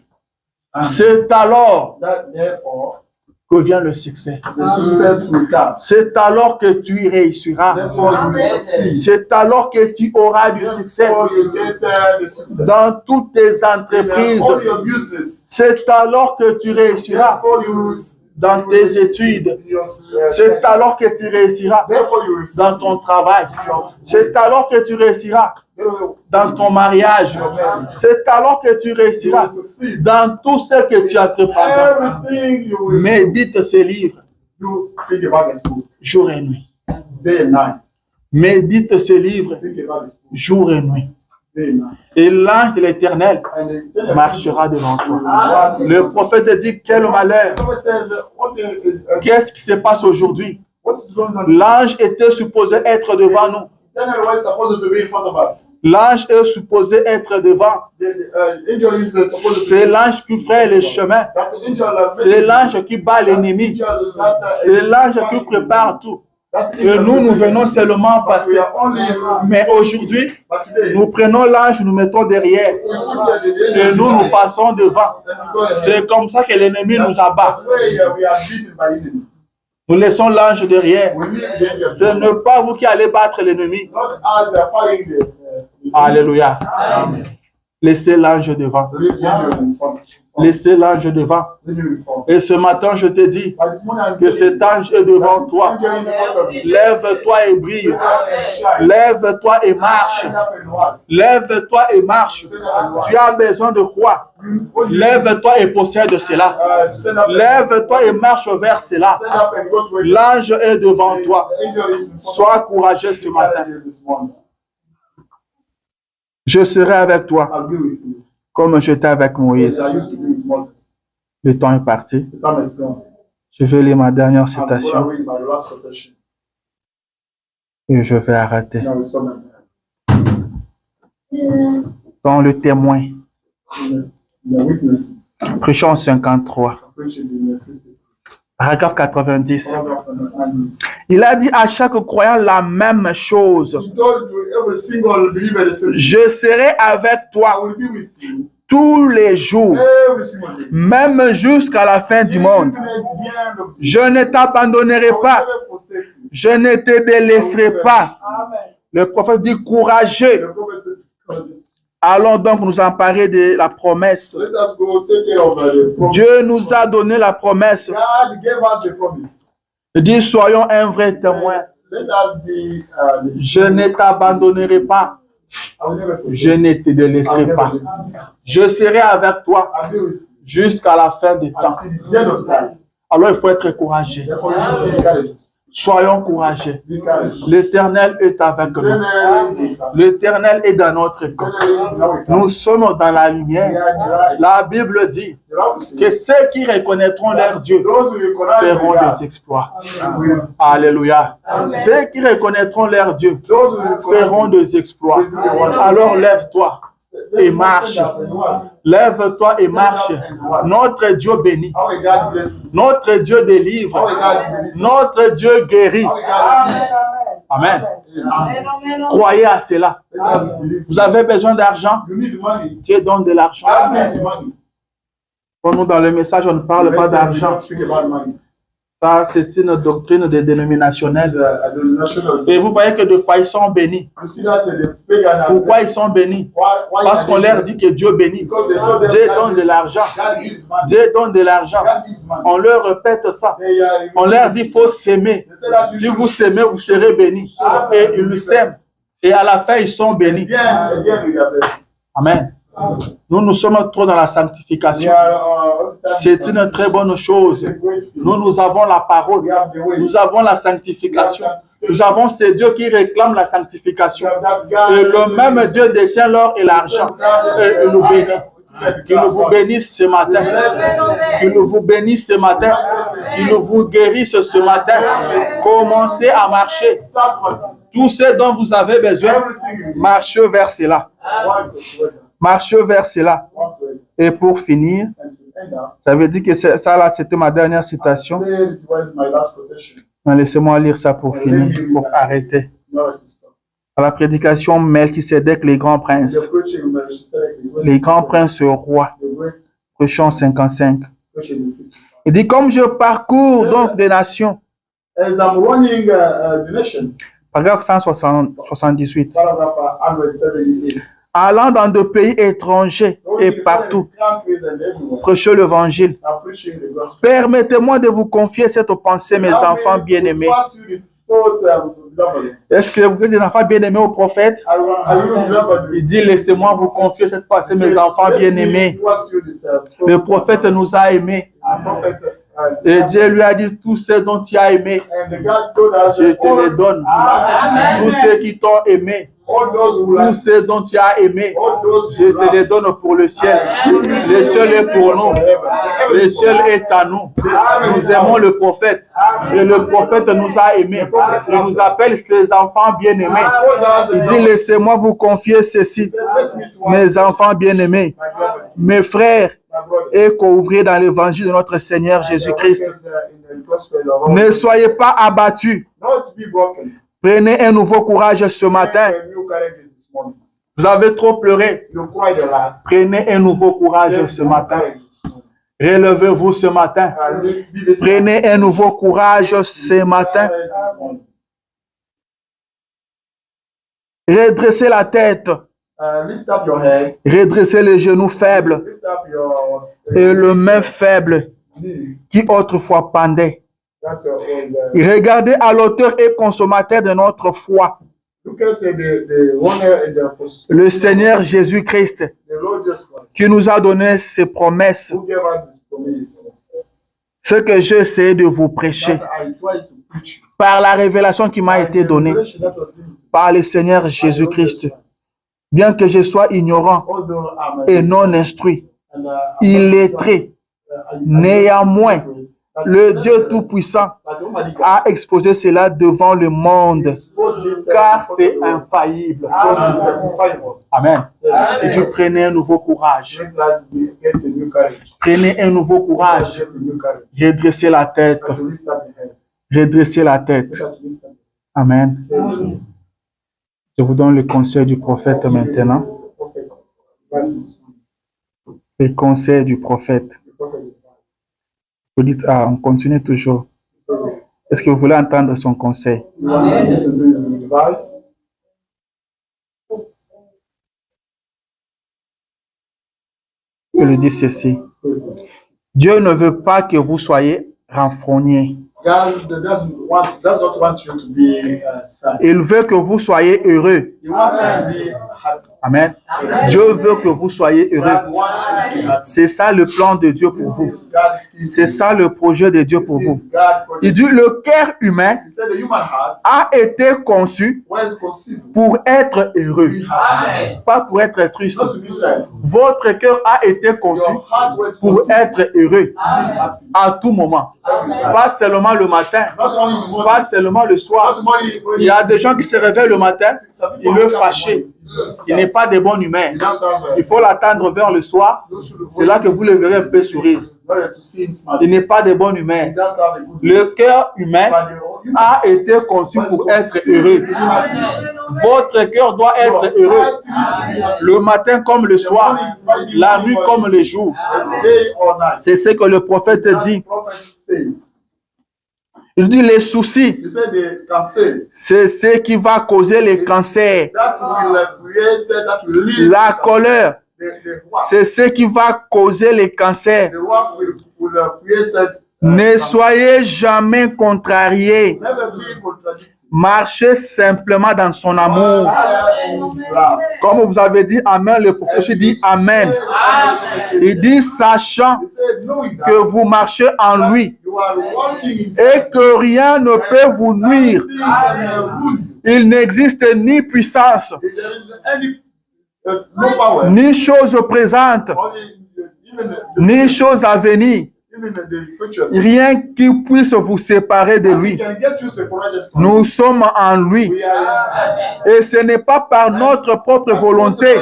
And C'est alors that therefore que vient le succès. the success will come. C'est alors que tu réussiras. Therefore you will succeed. C'est alors que tu auras du succès Therefore you get the success. dans toutes tes In entreprises. all your business. C'est alors que tu réussiras Therefore you will dans tes études. C'est alors que tu réussiras Therefore you will dans ton travail. C'est alors que tu réussiras dans ton mariage. C'est alors que tu réussiras succeed. dans tout ce que tu entreprendras. Everything you will Médite ce livre do, think about this book jour et nuit. day and night. Médite ce livre Think about this book jour et nuit. day and night. Et l'ange de l'Éternel And the marchera devant toi. Le prophète dit quel malheur. prophet says, Qu'est-ce qui se passe aujourd'hui? what's going on? L'ange était supposé être devant nous. Daniel was supposed to be in front of us. L'ange est supposé être devant. The angel is supposed to C'est be. l'ange qui fait les chemins. That angel, C'est l'ange qui bat l'ennemi. C'est l'ange qui prépare tout. Et nous venons seulement passer. Mais aujourd'hui, nous prenons l'ange, nous mettons derrière. Et nous passons devant. C'est comme ça que l'ennemi nous abat. Nous laissons l'ange derrière. Ce n'est pas vous qui allez battre l'ennemi. Alléluia. Laissez l'ange devant. Laissez l'ange devant. Et ce matin, je te dis que cet ange est devant toi. Lève-toi et brille. Lève-toi et marche. Lève-toi et marche. Tu as besoin de quoi? Lève-toi et possède cela. Lève-toi et marche vers cela. L'ange est devant toi. Sois courageux ce matin. Je serai avec toi comme j'étais avec Moïse. Le temps est parti. Je vais lire ma dernière citation et je vais arrêter. Dans le témoin, Prêchons 53, paragraphe 90. Il a dit à chaque croyant la même chose. Je serai avec toi tous les jours, même jusqu'à la fin du monde. Je ne t'abandonnerai pas. Je ne te délaisserai pas. Le prophète dit courageux. Allons donc nous emparer de la promesse. Dieu nous a donné la promesse. Il dit soyons un vrai témoin. Je ne t'abandonnerai pas. Je ne te délaisserai pas. Je serai avec toi jusqu'à la fin du temps. Alors il faut être courageux. Soyons courageux. L'Éternel est avec nous. L'Éternel est dans notre camp. Nous sommes dans la lumière. La Bible dit que ceux qui reconnaîtront leur Dieu feront des exploits. Alléluia. Ceux qui reconnaîtront leur Dieu feront des exploits. Alors lève-toi et marche. Lève-toi et marche. Notre Dieu bénit. Notre Dieu délivre. Notre Dieu guérit. Amen. Croyez à cela. Vous avez besoin d'argent? Dieu donne de l'argent. Pour nous, dans le message, on ne parle pas d'argent. Ça, c'est une doctrine des dénominationnels. a denominational. Et vous voyez que de fois, ils sont bénis. You see that the pagan are Pourquoi ils sont bénis? why Parce qu'on leur dit que Dieu bénit. because they told them Dieu God donne de gives- l'argent. God gives money. Dieu donne de l'argent. God gives money. On leur répète ça. They, On leur dit, il faut s'aimer. they say that you Si should- vous s'aimez, vous serez bénis. Et ils le s'aiment. Et à la fin, ils sont bénis. At the end, we are blessed. Amen. Nous sommes trop dans la We sanctification. are, C'est une très bonne chose. Nous avons la parole. We have the way. Nous avons la sanctification. Nous avons ces dieux qui réclament la sanctification. Et le même Dieu détient l'or et l'argent. Et il nous bénit. Qu'il vous bénisse ce matin. Qu'il vous bénisse ce matin. Qu'il vous guérisse ce matin. Commencez à marcher. Tout ce dont vous avez besoin, marchez vers cela. Marchez vers cela. Et pour finir, j'avais dit que ça là, c'était ma dernière citation. Mais laissez-moi lire ça pour finir, pour arrêter. À la prédication Melchisédek, les grands princes. Les grands princes rois. Chant 55. Il dit, comme je parcours donc des nations. As I'm running the nations, Paragraphe 178. paragraph 178. Allant dans de pays étrangers et partout, Countries and everywhere, prêchez l'évangile. are preaching the gospel. Permettez-moi de vous confier cette pensée, mes enfants bien-aimés. Pass you the thought, beloved. Est-ce que vous êtes des enfants bien-aimés au prophète? Are you beloved? Il dit, laissez-moi vous confier cette pensée, mes enfants bien-aimés. Pass you this, Le prophète nous a aimés. prophet, Et Dieu lui a dit, tous ceux dont tu as aimé, and God told us, je te les donne. Tous ceux qui t'ont aimé, all those who tous ceux dont tu as aimé, all those je who te les donne pour le ciel. Le ciel est pour nous. Le ciel est à nous. Nous aimons le prophète. Et le prophète nous a aimés. Il nous appelle ses enfants bien-aimés. Il dit, laissez-moi vous confier ceci, mes enfants bien-aimés, mes frères et co-ouvriers dans l'évangile de notre Seigneur Jésus-Christ. Ne soyez pas abattus. Not be broken. Prenez un nouveau courage ce matin. A new courage this morning. Vous avez trop pleuré. You cried a lot. Prenez un nouveau courage ce matin. Relevez-vous ce matin. Prenez un nouveau courage ce matin. Redressez la tête. Lift up your head. Redressez les genoux faibles Lift up your et le main faible knees. qui autrefois pendait. That was, Regardez à l'auteur et consommateur de notre foi, look at the owner and the apostle, le Seigneur Jésus-Christ, the Lord Jesus Christ, qui nous a donné ses promesses. who gave us His promises. Ce que j'essaie de vous prêcher That I tried to preach. par la révélation qui m'a été donnée That was given to par le Seigneur Jésus-Christ. Bien que je sois ignorant although I'm et non instruit, and, illettré, néanmoins, le Dieu Tout-Puissant a exposé cela devant le monde, car c'est infaillible. Amen. Et Dieu, prenez un nouveau courage. Prenez un nouveau courage. Redressez la tête. Redressez la tête. Amen. Je vous donne le conseil du prophète maintenant. Le conseil du prophète. Vous dites, ah, on continue toujours. Est-ce que vous voulez entendre son conseil? Il lui dit ceci. Dieu ne veut pas que vous soyez renfrogné. God does not want you to be sad. Il veut que vous soyez heureux. He wants you to be happy. Amen. Dieu veut que vous soyez heureux. God wants you to be happy. C'est ça le plan de Dieu pour vous. This is God's scheme. C'est ça le projet de Dieu pour This vous. is God's project. Il dit, le cœur humain He said the human heart a été conçu was conceived pour être heureux, to be happy, pas pour être triste. not to be sad. Votre cœur a été conçu Your heart was pour conceived être heureux to be happy. à tout moment. Pas seulement le matin, Not only in the morning, pas seulement le soir. not only when Il y a des gens qui se réveillent le matin, some il people est fâché. Il n'est pas pas de bon humeur. Il faut l'attendre vers le soir. C'est là que vous le verrez un peu sourire. Il n'est pas de bonne humeur. Le cœur humain a été conçu pour être heureux. Votre cœur doit être heureux. Le matin comme le soir, la nuit comme le jour. C'est ce que le prophète dit. Il dit les soucis. He said the cancer. C'est ce qui va causer les cancers. That will create, that will lead La colère. The wrath. C'est ce qui va causer les cancers. The wrath will create. Ne soyez jamais contrariés. Never be contradicted. Marchez simplement dans son amour. Comme vous avez dit Amen, le prophète dit Amen. Il dit sachant He said, knowing that que vous marchez en lui you are walking in et que rien ne peut vous nuire. something that will rule you. Il n'existe ni puissance, If there is any no power, ni chose présente, even ni chose à venir. the future, Rien qui puisse vous séparer de nothing lui. can get you separated from Nous sommes en lui. We are inside. Et ce n'est pas par notre propre volonté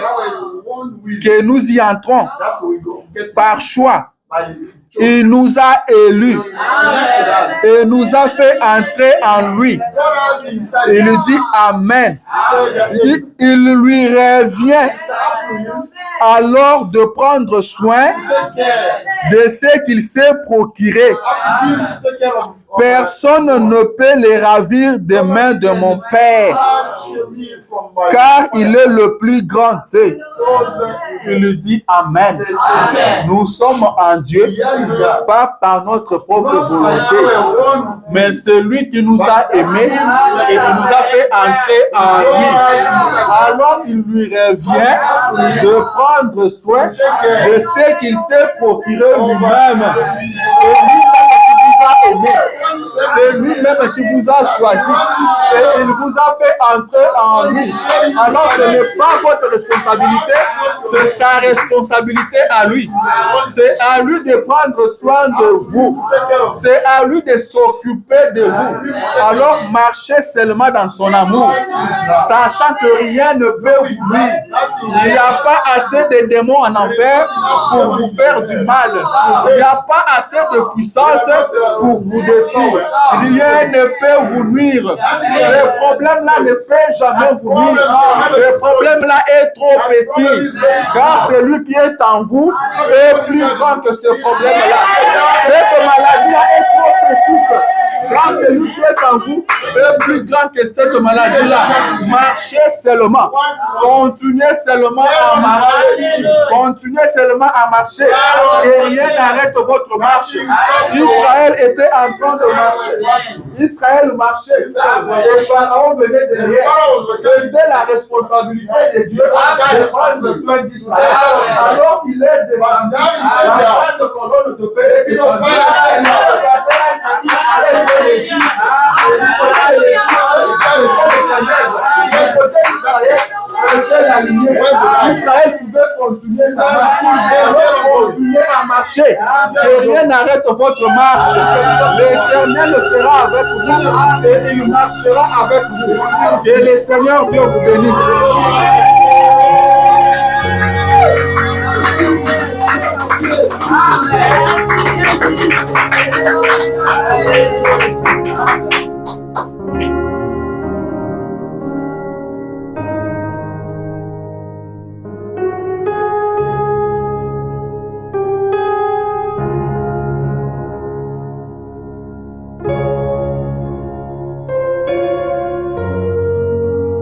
One will que nous y entrons, that we go get par choix. by choice. Il nous a élus et nous a fait entrer en lui. God has inside Il you. dit Amen. Said that Il dit, il lui revient it's up to you. alors de prendre soin Take care. de ce qu'il s'est procuré. Up to you. Take care of Personne ne peut les ravir des mains de mon Père, car il est le plus grand d'eux. Il lui dit Amen. Nous sommes en Dieu, pas par notre propre volonté, mais celui qui nous a aimés et qui nous a fait entrer en lui. Alors il lui revient de prendre soin de ce qu'il s'est procuré lui-même. Et lui-même qui vous a aimé. C'est lui-même qui vous a choisi et il vous a fait entrer en lui. Alors ce n'est pas votre responsabilité, c'est sa responsabilité à lui. C'est à lui de prendre soin de vous. C'est à lui de s'occuper de vous. Alors marchez seulement dans son amour, sachant que rien ne peut vous nuire. Il n'y a pas assez de démons en enfer pour vous faire du mal. Il n'y a pas assez de puissance pour vous détruire. Rien ne peut vous nuire. Ce problème-là ne peut jamais vous nuire. Ce problème-là est trop petit. Car celui qui est en vous est plus grand que ce problème-là. Cette maladie-là est trop petite. Car celui qui est en vous est plus grand que cette maladie-là. Marchez seulement. Continuez seulement à marcher. Continuez seulement à marcher. Et rien n'arrête votre marche. Israël était en train de marcher. Israël marchait. Les pharaons venaient derrière. C'était la responsabilité de Dieu de prendre soin d'Israël. Alors il est descendu. La grande colonne de paix est descendue. Israël pouvait continuer sa marche, continuer à marcher. Et rien n'arrête votre marche. L'Éternel sera avec vous et il marchera avec vous. Et le Seigneur Dieu vous bénisse. Amen.